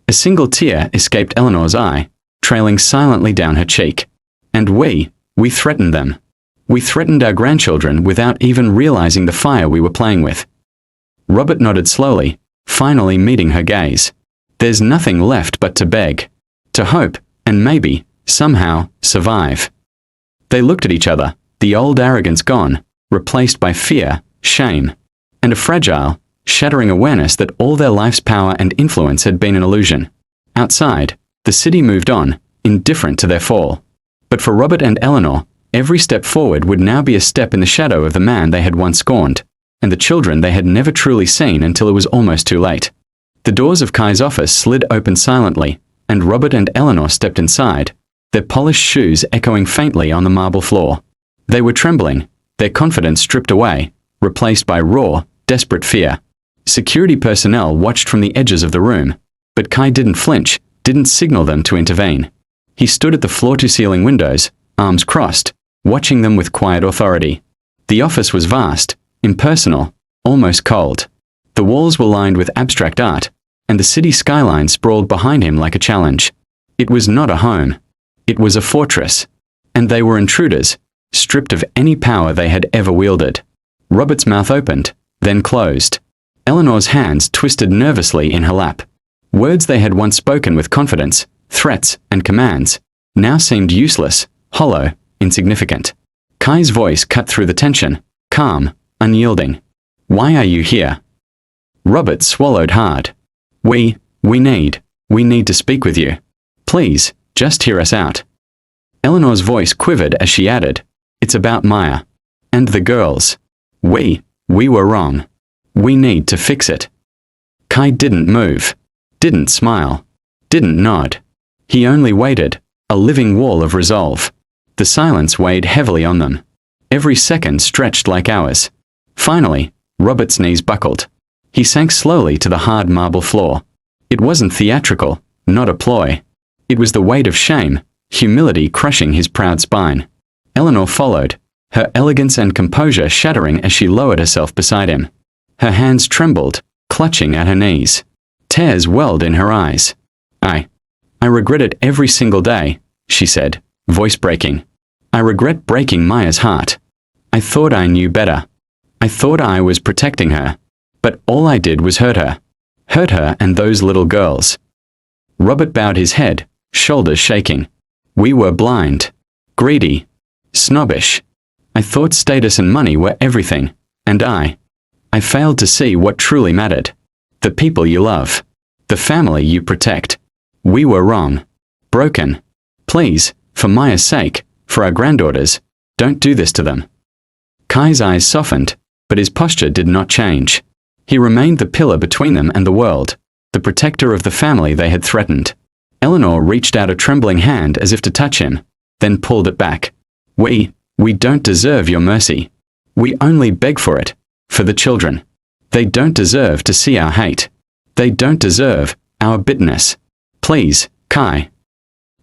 [SPEAKER 1] A single tear escaped Eleanor's eye, trailing silently down her cheek. And we threatened them. We threatened our grandchildren without even realizing the fire we were playing with. Robert nodded slowly, finally meeting her gaze. There's nothing left but to beg, to hope, and maybe, somehow, survive. They looked at each other, the old arrogance gone, replaced by fear, shame, and a fragile, shattering awareness that all their life's power and influence had been an illusion. Outside, the city moved on, indifferent to their fall. But for Robert and Eleanor, every step forward would now be a step in the shadow of the man they had once scorned, and the children they had never truly seen until it was almost too late. The doors of Kai's office slid open silently, and Robert and Eleanor stepped inside, their polished shoes echoing faintly on the marble floor. They were trembling, their confidence stripped away, replaced by raw, desperate fear. Security personnel watched from the edges of the room, but Kai didn't flinch, didn't signal them to intervene. He stood at the floor-to-ceiling windows, arms crossed, watching them with quiet authority. The office was vast, impersonal, almost cold. The walls were lined with abstract art, and the city skyline sprawled behind him like a challenge. It was not a home. It was a fortress. And they were intruders, stripped of any power they had ever wielded. Robert's mouth opened, then closed. Eleanor's hands twisted nervously in her lap. Words they had once spoken with confidence, threats and commands, now seemed useless, hollow, insignificant. Kai's voice cut through the tension, calm, unyielding. Why are you here? Robert swallowed hard. We need to speak with you. Please, just hear us out. Eleanor's voice quivered as she added, it's about Maya. And the girls. We were wrong. We need to fix it. Kai didn't move, didn't smile, didn't nod. He only waited, a living wall of resolve. The silence weighed heavily on them. Every second stretched like hours. Finally, Robert's knees buckled. He sank slowly to the hard marble floor. It wasn't theatrical, not a ploy. It was the weight of shame, humility crushing his proud spine. Eleanor followed, her elegance and composure shattering as she lowered herself beside him. Her hands trembled, clutching at her knees. Tears welled in her eyes. I regret it every single day, she said, voice breaking. I regret breaking Maya's heart. I thought I knew better. I thought I was protecting her. But all I did was hurt her. Hurt her and those little girls. Robert bowed his head, shoulders shaking. We were blind. Greedy. Snobbish. I thought status and money were everything, and I failed to see what truly mattered. The people you love. The family you protect. We were wrong. Broken. Please, for Maya's sake, for our granddaughters, don't do this to them. Kai's eyes softened, but his posture did not change. He remained the pillar between them and the world, the protector of the family they had threatened. Eleanor reached out a trembling hand as if to touch him, then pulled it back. We don't deserve your mercy. We only beg for it. For the children. They don't deserve to see our hate. They don't deserve our bitterness. Please, Kai.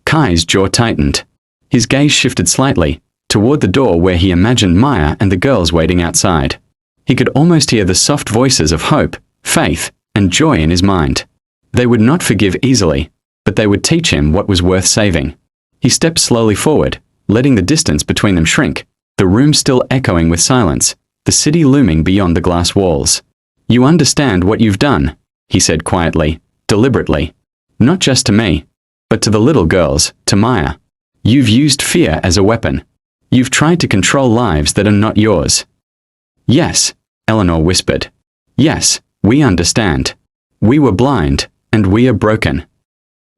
[SPEAKER 1] Kai's jaw tightened. His gaze shifted slightly, toward the door where he imagined Maya and the girls waiting outside. He could almost hear the soft voices of hope, faith, and joy in his mind. They would not forgive easily, but they would teach him what was worth saving. He stepped slowly forward, letting the distance between them shrink, the room still echoing with silence, the city looming beyond the glass walls. "You understand what you've done," he said quietly, deliberately. "Not just to me, but to the little girls, to Maya. You've used fear as a weapon. You've tried to control lives that are not yours." "Yes," Eleanor whispered. "Yes, we understand. We were blind, and we are broken."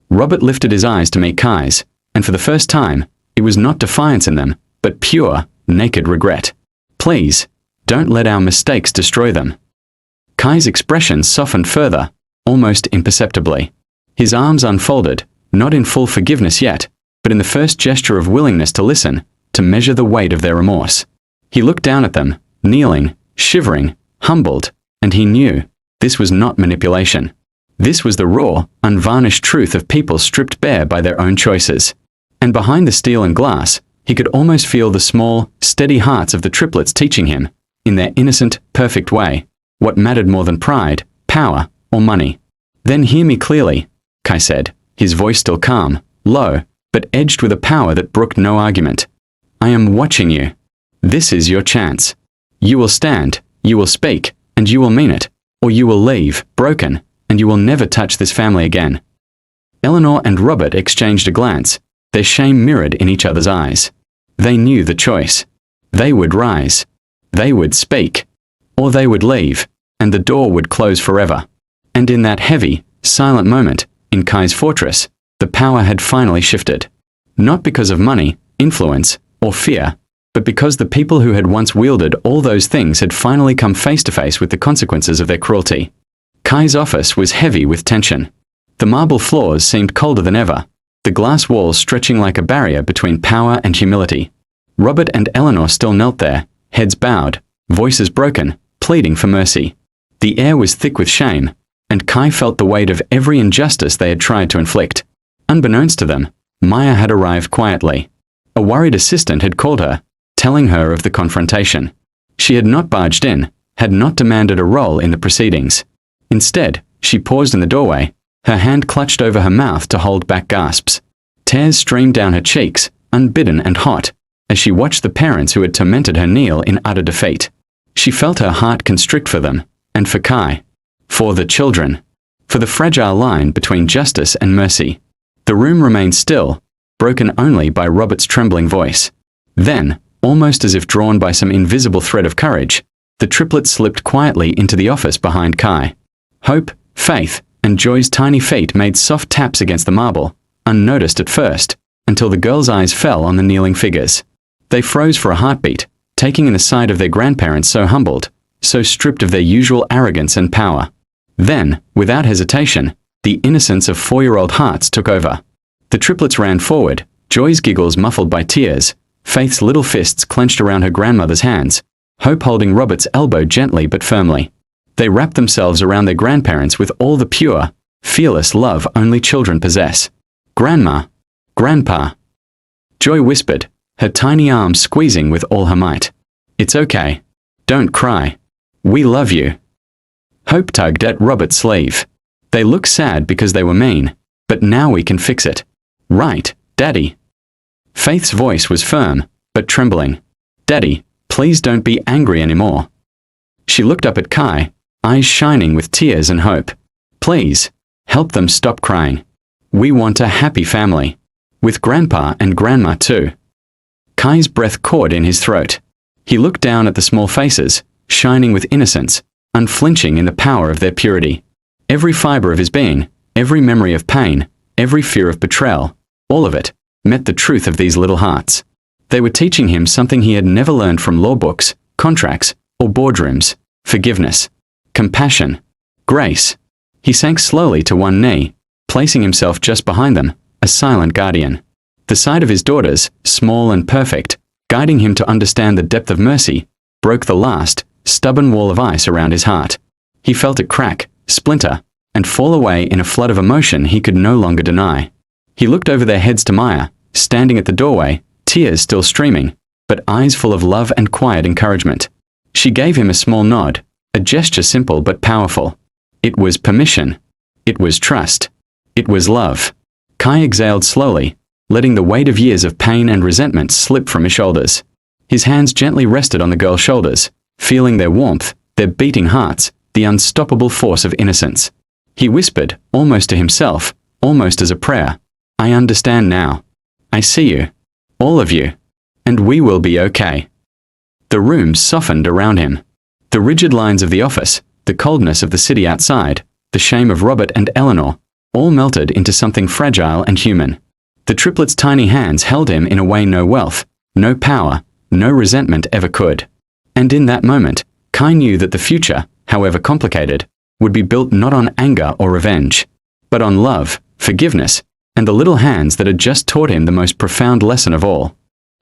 [SPEAKER 1] Robert lifted his eyes to meet Kai's, and for the first time, it was not defiance in them, but pure, naked regret. "Please, don't let our mistakes destroy them." Kai's expression softened further, almost imperceptibly. His arms unfolded, not in full forgiveness yet, but in the first gesture of willingness to listen, to measure the weight of their remorse. He looked down at them, kneeling, shivering, humbled, and he knew this was not manipulation. This was the raw, unvarnished truth of people stripped bare by their own choices. And behind the steel and glass, he could almost feel the small, steady hearts of the triplets teaching him, in their innocent, perfect way, what mattered more than pride, power, or money. "Then hear me clearly," Kai said, his voice still calm, low, but edged with a power that brooked no argument. "I am watching you. This is your chance. You will stand, you will speak, and you will mean it, or you will leave, broken, and you will never touch this family again." Eleanor and Robert exchanged a glance, their shame mirrored in each other's eyes. They knew the choice. They would rise. They would speak. Or they would leave, and the door would close forever. And in that heavy, silent moment, in Kai's fortress, the power had finally shifted. Not because of money, influence, or fear, but because the people who had once wielded all those things had finally come face to face with the consequences of their cruelty. Kai's office was heavy with tension. The marble floors seemed colder than ever, the glass walls stretching like a barrier between power and humility. Robert and Eleanor still knelt there, heads bowed, voices broken, pleading for mercy. The air was thick with shame, and Kai felt the weight of every injustice they had tried to inflict. Unbeknownst to them, Maya had arrived quietly. A worried assistant had called her, telling her of the confrontation. She had not barged in, had not demanded a role in the proceedings. Instead, she paused in the doorway, her hand clutched over her mouth to hold back gasps. Tears streamed down her cheeks, unbidden and hot, as she watched the parents who had tormented her kneel in utter defeat. She felt her heart constrict for them, and for Kai. For the children. For the fragile line between justice and mercy. The room remained still, broken only by Robert's trembling voice. Then, almost as if drawn by some invisible thread of courage, the triplets slipped quietly into the office behind Kai. Hope, Faith, and Joy's tiny feet made soft taps against the marble, unnoticed at first, until the girls' eyes fell on the kneeling figures. They froze for a heartbeat, taking in the sight of their grandparents so humbled, so stripped of their usual arrogance and power. Then, without hesitation, the innocence of 4-year-old hearts took over. The triplets ran forward, Joy's giggles muffled by tears, Faith's little fists clenched around her grandmother's hands, Hope holding Robert's elbow gently but firmly. They wrapped themselves around their grandparents with all the pure, fearless love only children possess. "Grandma! Grandpa!" Joy whispered, her tiny arms squeezing with all her might. "It's okay. Don't cry. We love you." Hope tugged at Robert's sleeve. "They look sad because they were mean, but now we can fix it. Right, Daddy?" Faith's voice was firm, but trembling. "Daddy, please don't be angry anymore." She looked up at Kai, eyes shining with tears and hope. "Please, help them stop crying. We want a happy family. With Grandpa and Grandma too." Kai's breath caught in his throat. He looked down at the small faces, shining with innocence, unflinching in the power of their purity. Every fiber of his being, every memory of pain, every fear of betrayal, all of it, met the truth of these little hearts. They were teaching him something he had never learned from law books, contracts, or boardrooms: forgiveness, compassion, grace. He sank slowly to one knee, placing himself just behind them, a silent guardian. The sight of his daughters, small and perfect, guiding him to understand the depth of mercy, broke the last, stubborn wall of ice around his heart. He felt it crack, splinter, and fall away in a flood of emotion he could no longer deny. He looked over their heads to Maya, standing at the doorway, tears still streaming, but eyes full of love and quiet encouragement. She gave him a small nod, a gesture simple but powerful. It was permission. It was trust. It was love. Kai exhaled slowly, letting the weight of years of pain and resentment slip from his shoulders. His hands gently rested on the girl's shoulders, feeling their warmth, their beating hearts, the unstoppable force of innocence. He whispered, almost to himself, almost as a prayer, "I understand now. I see you. All of you. And we will be okay." The room softened around him. The rigid lines of the office, the coldness of the city outside, the shame of Robert and Eleanor, all melted into something fragile and human. The triplets' tiny hands held him in a way no wealth, no power, no resentment ever could. And in that moment, Kai knew that the future, however complicated, would be built not on anger or revenge, but on love, forgiveness, and the little hands that had just taught him the most profound lesson of all.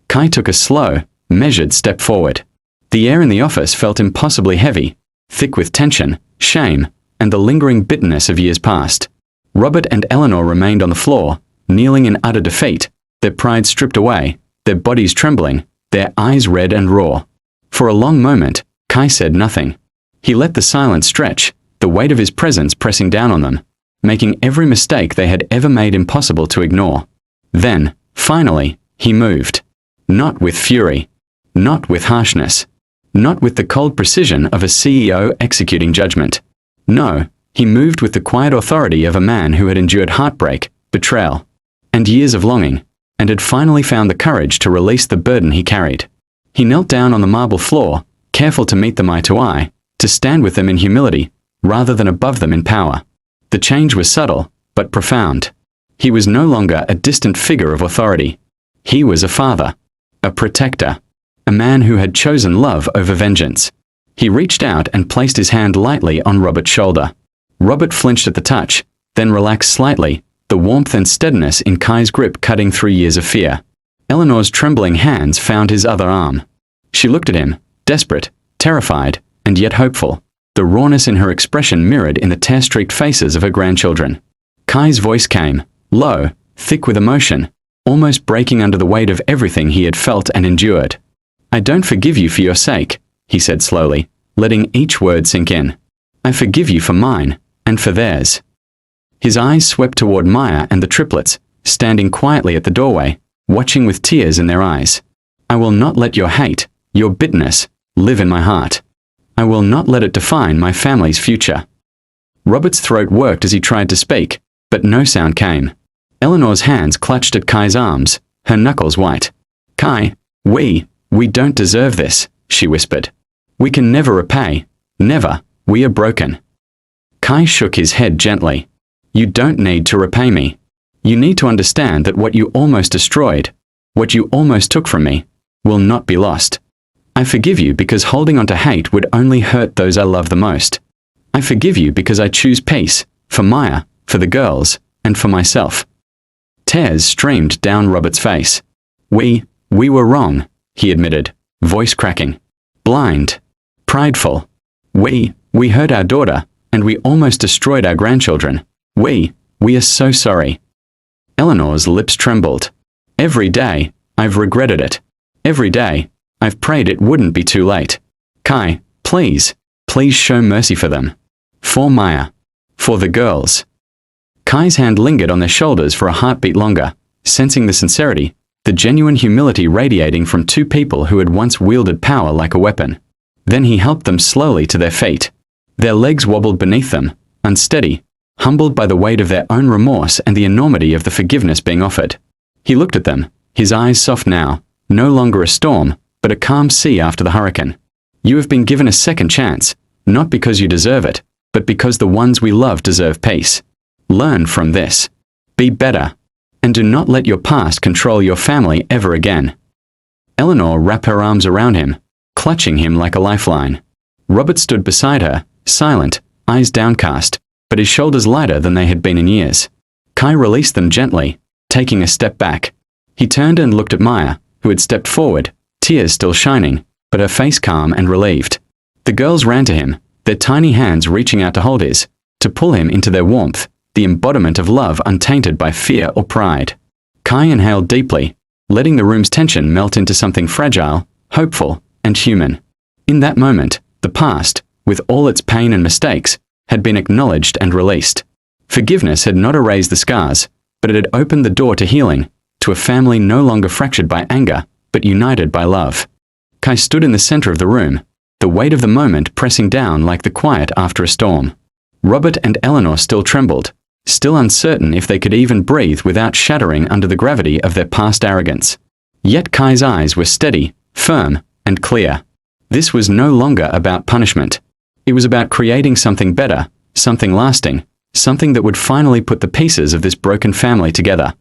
[SPEAKER 1] Kai took a slow, measured step forward. The air in the office felt impossibly heavy, thick with tension, shame, and the lingering bitterness of years past. Robert and Eleanor remained on the floor, kneeling in utter defeat, their pride stripped away, their bodies trembling, their eyes red and raw. For a long moment, Kai said nothing. He let the silence stretch, the weight of his presence pressing down on them, making every mistake they had ever made impossible to ignore. Then, finally, he moved. Not with fury. Not with harshness. Not with the cold precision of a CEO executing judgment. No, he moved with the quiet authority of a man who had endured heartbreak, betrayal, and years of longing, and had finally found the courage to release the burden he carried. He knelt down on the marble floor, careful to meet them eye to eye, to stand with them in humility, rather than above them in power. The change was subtle, but profound. He was no longer a distant figure of authority. He was a father, a protector, a man who had chosen love over vengeance. He reached out and placed his hand lightly on Robert's shoulder. Robert flinched at the touch, then relaxed slightly, the warmth and steadiness in Kai's grip cutting through years of fear. Eleanor's trembling hands found his other arm. She looked at him, desperate, terrified, and yet hopeful. The rawness in her expression mirrored in the tear-streaked faces of her grandchildren. Kai's voice came, low, thick with emotion, almost breaking under the weight of everything he had felt and endured. "I don't forgive you for your sake," he said slowly, letting each word sink in. "I forgive you for mine, and for theirs." His eyes swept toward Maya and the triplets, standing quietly at the doorway, watching with tears in their eyes. "I will not let your hate, your bitterness, live in my heart. I will not let it define my family's future." Robert's throat worked as he tried to speak, but no sound came. Eleanor's hands clutched at Kai's arms, her knuckles white. "Kai, we don't deserve this," she whispered. "We can never repay. Never. We are broken." Kai shook his head gently. "You don't need to repay me. You need to understand that what you almost destroyed, what you almost took from me, will not be lost. I forgive you because holding on to hate would only hurt those I love the most. I forgive you because I choose peace, for Maya, for the girls, and for myself." Tears streamed down Robert's face. We were wrong," he admitted, voice cracking. "Blind. Prideful. We hurt our daughter, and we almost destroyed our grandchildren. We are so sorry." Eleanor's lips trembled. "Every day, I've regretted it. Every day, I've prayed it wouldn't be too late. Kai, please show mercy for them. For Maya. For the girls." Kai's hand lingered on their shoulders for a heartbeat longer, sensing the sincerity, the genuine humility radiating from two people who had once wielded power like a weapon. Then he helped them slowly to their feet. Their legs wobbled beneath them, unsteady, humbled by the weight of their own remorse and the enormity of the forgiveness being offered. He looked at them, his eyes soft now, no longer a storm, but a calm sea after the hurricane. "You have been given a second chance, not because you deserve it, but because the ones we love deserve peace. Learn from this. Be better. And do not let your past control your family ever again." Eleanor wrapped her arms around him, clutching him like a lifeline. Robert stood beside her, silent, eyes downcast, but his shoulders lighter than they had been in years. Kai released them gently, taking a step back. He turned and looked at Maya, who had stepped forward, tears still shining, but her face calm and relieved. The girls ran to him, their tiny hands reaching out to hold his, to pull him into their warmth, the embodiment of love untainted by fear or pride. Kai inhaled deeply, letting the room's tension melt into something fragile, hopeful, and human. In that moment, the past, with all its pain and mistakes, had been acknowledged and released. Forgiveness had not erased the scars, but it had opened the door to healing, to a family no longer fractured by anger, but united by love. Kai stood in the center of the room, the weight of the moment pressing down like the quiet after a storm. Robert and Eleanor still trembled, still uncertain if they could even breathe without shattering under the gravity of their past arrogance. Yet Kai's eyes were steady, firm, and clear. This was no longer about punishment. It was about creating something better, something lasting, something that would finally put the pieces of this broken family together.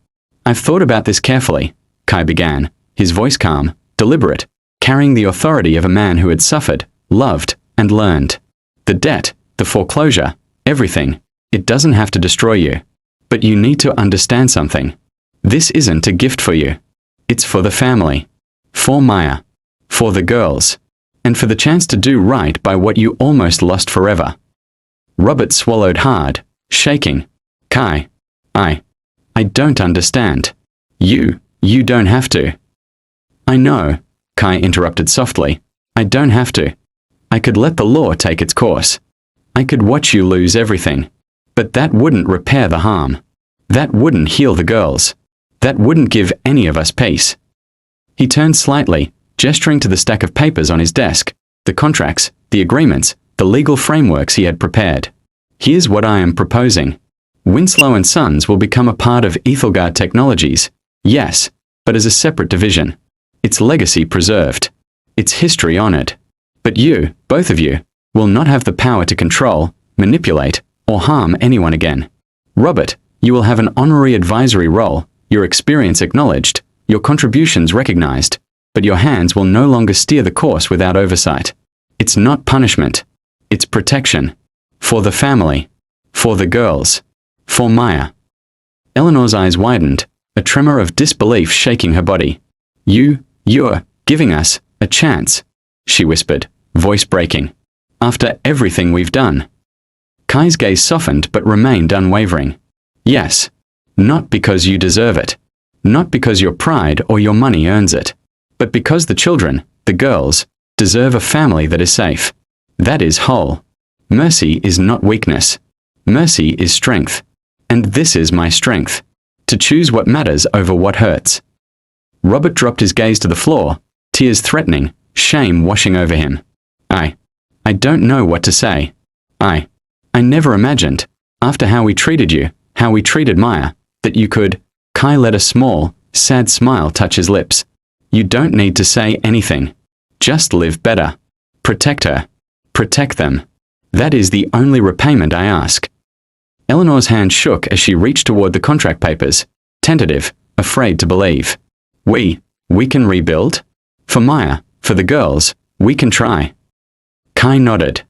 [SPEAKER 1] "I've thought about this carefully," Kai began, his voice calm, deliberate, carrying the authority of a man who had suffered, loved, and learned. "The debt, the foreclosure, everything, it doesn't have to destroy you. But you need to understand something. This isn't a gift for you. It's for the family. For Maya. For the girls. And for the chance to do right by what you almost lost forever." Robert swallowed hard, shaking. "Kai, I don't understand. You don't have to." "I know," Kai interrupted softly. "I don't have to. I could let the law take its course. I could watch you lose everything. But that wouldn't repair the harm. That wouldn't heal the girls. That wouldn't give any of us peace." He turned slightly, gesturing to the stack of papers on his desk, the contracts, the agreements, the legal frameworks he had prepared. "Here's what I am proposing. Winslow and Sons will become a part of Ethelgard Technologies, yes, but as a separate division. Its legacy preserved. Its history honored. But you, both of you, will not have the power to control, manipulate, or harm anyone again. Robert, you will have an honorary advisory role, your experience acknowledged, your contributions recognized, but your hands will no longer steer the course without oversight. It's not punishment. It's protection. For the family. For the girls. For Maya." Eleanor's eyes widened, a tremor of disbelief shaking her body. You're giving us a chance," she whispered, voice breaking. "After everything we've done." Kai's gaze softened but remained unwavering. "Yes. Not because you deserve it. Not because your pride or your money earns it. But because the children, the girls, deserve a family that is safe. That is whole. Mercy is not weakness. Mercy is strength. And this is my strength. To choose what matters over what hurts." Robert dropped his gaze to the floor, tears threatening, shame washing over him. I don't know what to say. I never imagined, after how we treated you, how we treated Maya, that you could." Kai let a small, sad smile touch his lips. "You don't need to say anything. Just live better. Protect her. Protect them. That is the only repayment I ask." Eleanor's hand shook as she reached toward the contract papers, tentative, afraid to believe. We can rebuild? For Maya, for the girls, we can try." Kai nodded.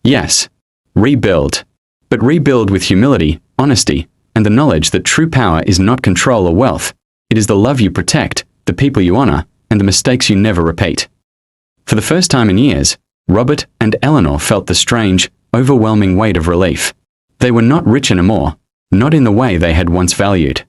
[SPEAKER 1] "Yes. Rebuild. But rebuild with humility, honesty, and the knowledge that true power is not control or wealth. It is the love you protect, the people you honor, and the mistakes you never repeat." For the first time in years, Robert and Eleanor felt the strange, overwhelming weight of relief. They were not rich anymore, not in the way they had once valued.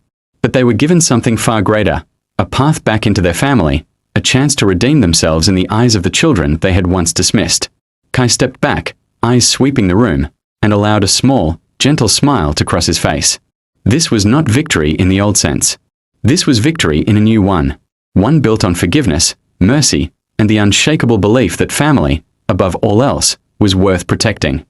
[SPEAKER 1] But they were given something far greater, a path back into their family, a chance to redeem themselves in the eyes of the children they had once dismissed. Kai stepped back, eyes sweeping the room, and allowed a small, gentle smile to cross his face. This was not victory in the old sense. This was victory in a new one built on forgiveness, mercy, and the unshakable belief that family, above all else, was worth protecting.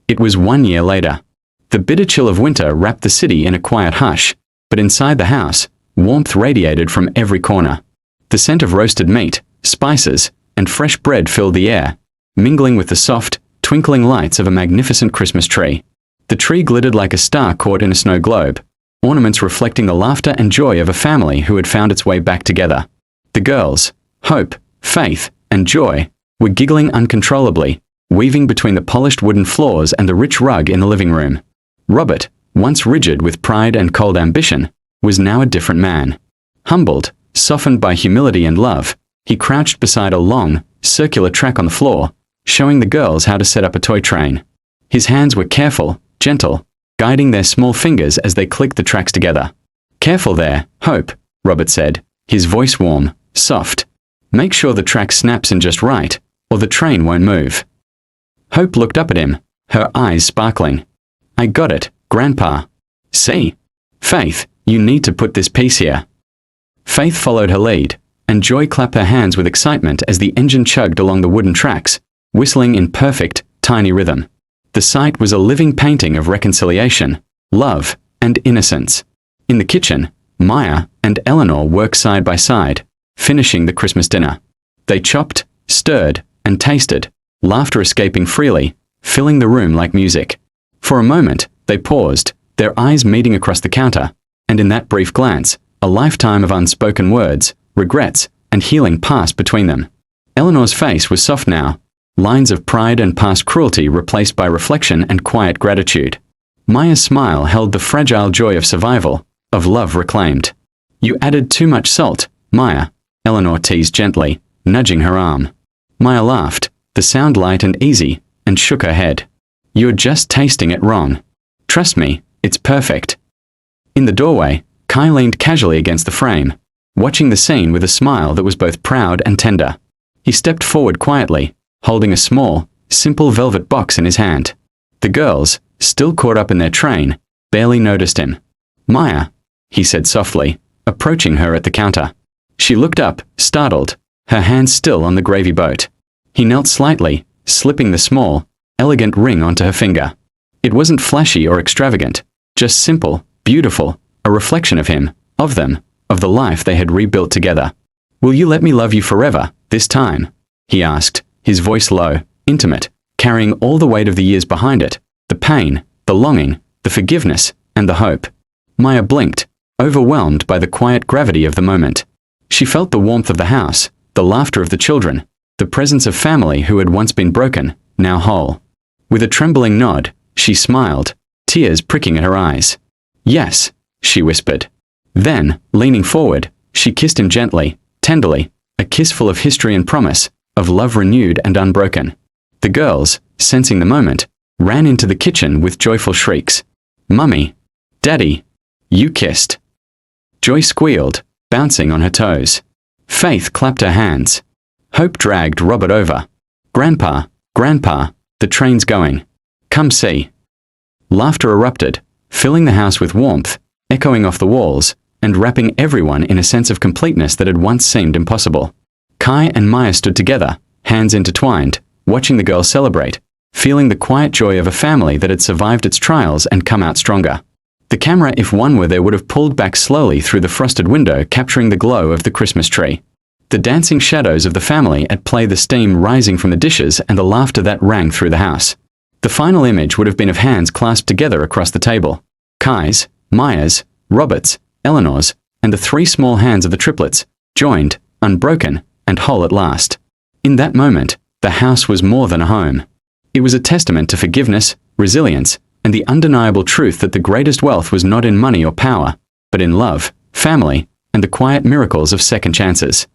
[SPEAKER 1] It was 1 year later. The bitter chill of winter wrapped the city in a quiet hush, but inside the house, warmth radiated from every corner. The scent of roasted meat, spices, and fresh bread filled the air, mingling with the soft, twinkling lights of a magnificent Christmas tree. The tree glittered like a star caught in a snow globe, ornaments reflecting the laughter and joy of a family who had found its way back together. The girls, Hope, Faith, and Joy, were giggling uncontrollably, weaving between the polished wooden floors and the rich rug in the living room. Robert, once rigid with pride and cold ambition, was now a different man. Humbled, softened by humility and love, he crouched beside a long, circular track on the floor, showing the girls how to set up a toy train. His hands were careful, gentle, guiding their small fingers as they clicked the tracks together. "Careful there, Hope," Robert said, his voice warm, soft. "Make sure the track snaps in just right, or the train won't move." Hope looked up at him, her eyes sparkling. "I got it, Grandpa." "See? Faith, you need to put this piece here." Faith followed her lead, and Joy clapped her hands with excitement as the engine chugged along the wooden tracks, whistling in perfect, tiny rhythm. The sight was a living painting of reconciliation, love, and innocence. In the kitchen, Maya and Eleanor worked side by side, finishing the Christmas dinner. They chopped, stirred, and tasted, laughter escaping freely, filling the room like music. For a moment, they paused, their eyes meeting across the counter, and in that brief glance, a lifetime of unspoken words, regrets, and healing passed between them. Eleanor's face was soft now, lines of pride and past cruelty replaced by reflection and quiet gratitude. Maya's smile held the fragile joy of survival, of love reclaimed. "You added too much salt, Maya," Eleanor teased gently, nudging her arm. Maya laughed, the sound light and easy, and shook her head. "You're just tasting it wrong. Trust me, it's perfect." In the doorway, Kai leaned casually against the frame, watching the scene with a smile that was both proud and tender. He stepped forward quietly, holding a small, simple velvet box in his hand. The girls, still caught up in their train, barely noticed him. "Maya," he said softly, approaching her at the counter. She looked up, startled, her hands still on the gravy boat. He knelt slightly, slipping the small, elegant ring onto her finger. It wasn't flashy or extravagant, just simple, beautiful, a reflection of him, of them, of the life they had rebuilt together. "Will you let me love you forever, this time?" he asked, his voice low, intimate, carrying all the weight of the years behind it, the pain, the longing, the forgiveness, and the hope. Maya blinked, overwhelmed by the quiet gravity of the moment. She felt the warmth of the house, the laughter of the children, the presence of family who had once been broken, now whole. With a trembling nod, she smiled, tears pricking at her eyes. "Yes," she whispered. Then, leaning forward, she kissed him gently, tenderly, a kiss full of history and promise, of love renewed and unbroken. The girls, sensing the moment, ran into the kitchen with joyful shrieks. "Mummy! Daddy! You kissed!" Joy squealed, bouncing on her toes. Faith clapped her hands. Hope dragged Robert over. "Grandpa! Grandpa! The train's going. Come see." Laughter erupted, filling the house with warmth, echoing off the walls, and wrapping everyone in a sense of completeness that had once seemed impossible. Kai and Maya stood together, hands intertwined, watching the girls celebrate, feeling the quiet joy of a family that had survived its trials and come out stronger. The camera, if one were there, would have pulled back slowly through the frosted window, capturing the glow of the Christmas tree. The dancing shadows of the family at play, the steam rising from the dishes, and the laughter that rang through the house. The final image would have been of hands clasped together across the table. Kai's, Maya's, Robert's, Eleanor's, and the three small hands of the triplets, joined, unbroken, and whole at last. In that moment, the house was more than a home. It was a testament to forgiveness, resilience, and the undeniable truth that the greatest wealth was not in money or power, but in love, family, and the quiet miracles of second chances.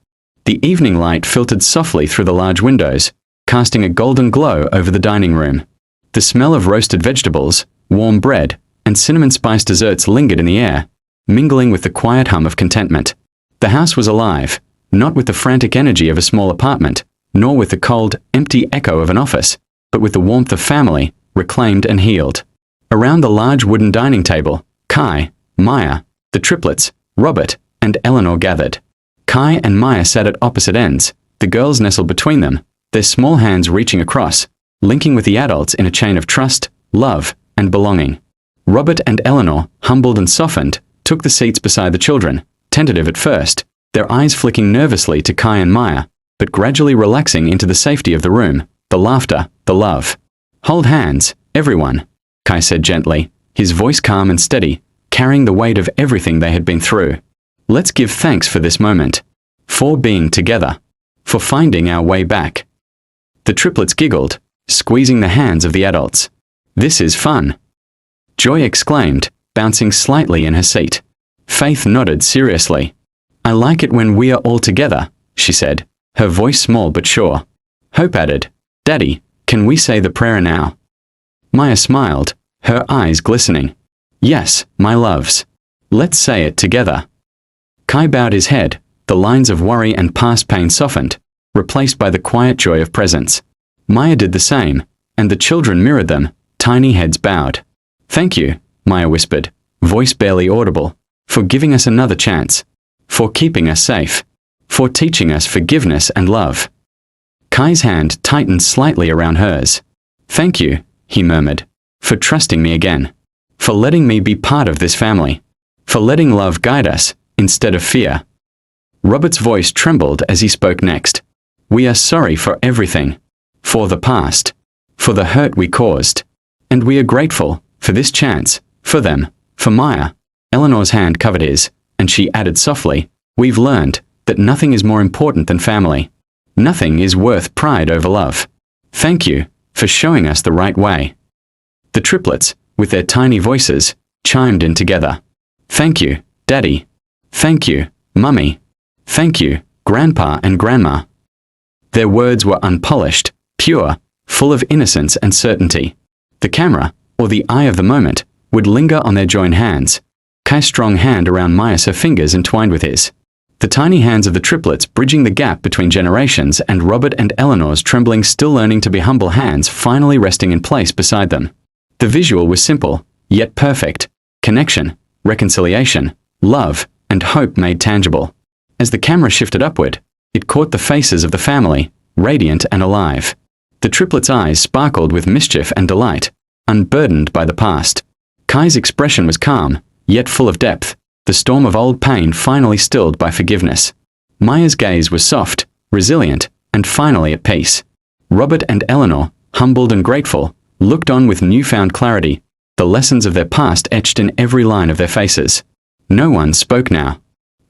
[SPEAKER 1] The evening light filtered softly through the large windows, casting a golden glow over the dining room. The smell of roasted vegetables, warm bread, and cinnamon-spiced desserts lingered in the air, mingling with the quiet hum of contentment. The house was alive, not with the frantic energy of a small apartment, nor with the cold, empty echo of an office, but with the warmth of family, reclaimed and healed. Around the large wooden dining table, Kai, Maya, the triplets, Robert, and Eleanor gathered. Kai and Maya sat at opposite ends, the girls nestled between them, their small hands reaching across, linking with the adults in a chain of trust, love, and belonging. Robert and Eleanor, humbled and softened, took the seats beside the children, tentative at first, their eyes flicking nervously to Kai and Maya, but gradually relaxing into the safety of the room, the laughter, the love. "Hold hands, everyone," Kai said gently, his voice calm and steady, carrying the weight of everything they had been through. "Let's give thanks for this moment. For being together. For finding our way back." The triplets giggled, squeezing the hands of the adults. "This is fun," Joy exclaimed, bouncing slightly in her seat. Faith nodded seriously. "I like it when we are all together," she said, her voice small but sure. Hope added, "Daddy, can we say the prayer now?" Maya smiled, her eyes glistening. "Yes, my loves. Let's say it together." Kai bowed his head, the lines of worry and past pain softened, replaced by the quiet joy of presence. Maya did the same, and the children mirrored them, tiny heads bowed. "Thank you," Maya whispered, voice barely audible, "for giving us another chance. for keeping us safe, for teaching us forgiveness and love. Kai's hand tightened slightly around hers. Thank you, he murmured, for trusting me again, for letting me be part of this family, for letting love guide us instead of fear. Robert's voice trembled as he spoke next. We are sorry for everything, for the past, for the hurt we caused, and we are grateful for this chance, for them, for Maya. Eleanor's hand covered his, and she added softly, we've learned that nothing is more important than family. Nothing is worth pride over love. Thank you for showing us the right way. The triplets, with their tiny voices, chimed in together. Thank you, Daddy. Thank you, Mummy. Thank you, Grandpa and Grandma. Their words were unpolished, pure, full of innocence and certainty. The camera, or the eye of the moment, would linger on their joined hands. Kai's strong hand around Maya's, her fingers entwined with his. The tiny hands of the triplets bridging the gap between generations, and Robert and Eleanor's trembling, still learning to be humble hands finally resting in place beside them. The visual was simple, yet perfect. Connection, reconciliation, love, and hope made tangible. As the camera shifted upward, it caught the faces of the family, radiant and alive. The triplets' eyes sparkled with mischief and delight, unburdened by the past. Kai's expression was calm, yet full of depth, the storm of old pain finally stilled by forgiveness. Maya's gaze was soft, resilient, and finally at peace. Robert and Eleanor, humbled and grateful, looked on with newfound clarity, the lessons of their past etched in every line of their faces. No one spoke now.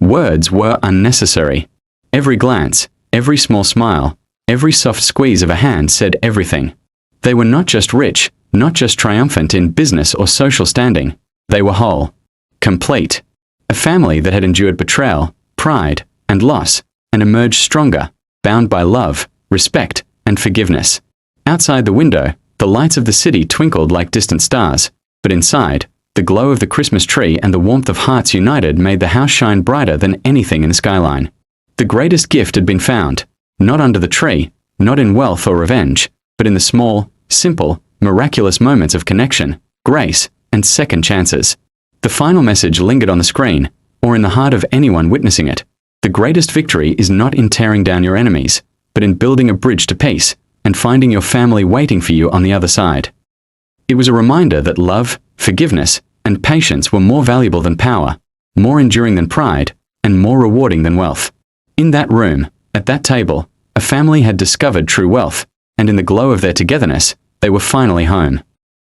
[SPEAKER 1] Words were unnecessary. Every glance, every small smile, every soft squeeze of a hand said everything. They were not just rich, not just triumphant in business or social standing. They were whole, complete. A family that had endured betrayal, pride, and loss, and emerged stronger, bound by love, respect, and forgiveness. Outside the window, the lights of the city twinkled like distant stars, but inside, the glow of the Christmas tree and the warmth of hearts united made the house shine brighter than anything in the skyline. The greatest gift had been found, not under the tree, not in wealth or revenge, but in the small, simple, miraculous moments of connection, grace, and second chances. The final message lingered on the screen, or in the heart of anyone witnessing it. The greatest victory is not in tearing down your enemies, but in building a bridge to peace, and finding your family waiting for you on the other side. It was a reminder that love, forgiveness, and patience were more valuable than power, more enduring than pride, and more rewarding than wealth. In that room, at that table, a family had discovered true wealth, and in the glow of their togetherness, they were finally home.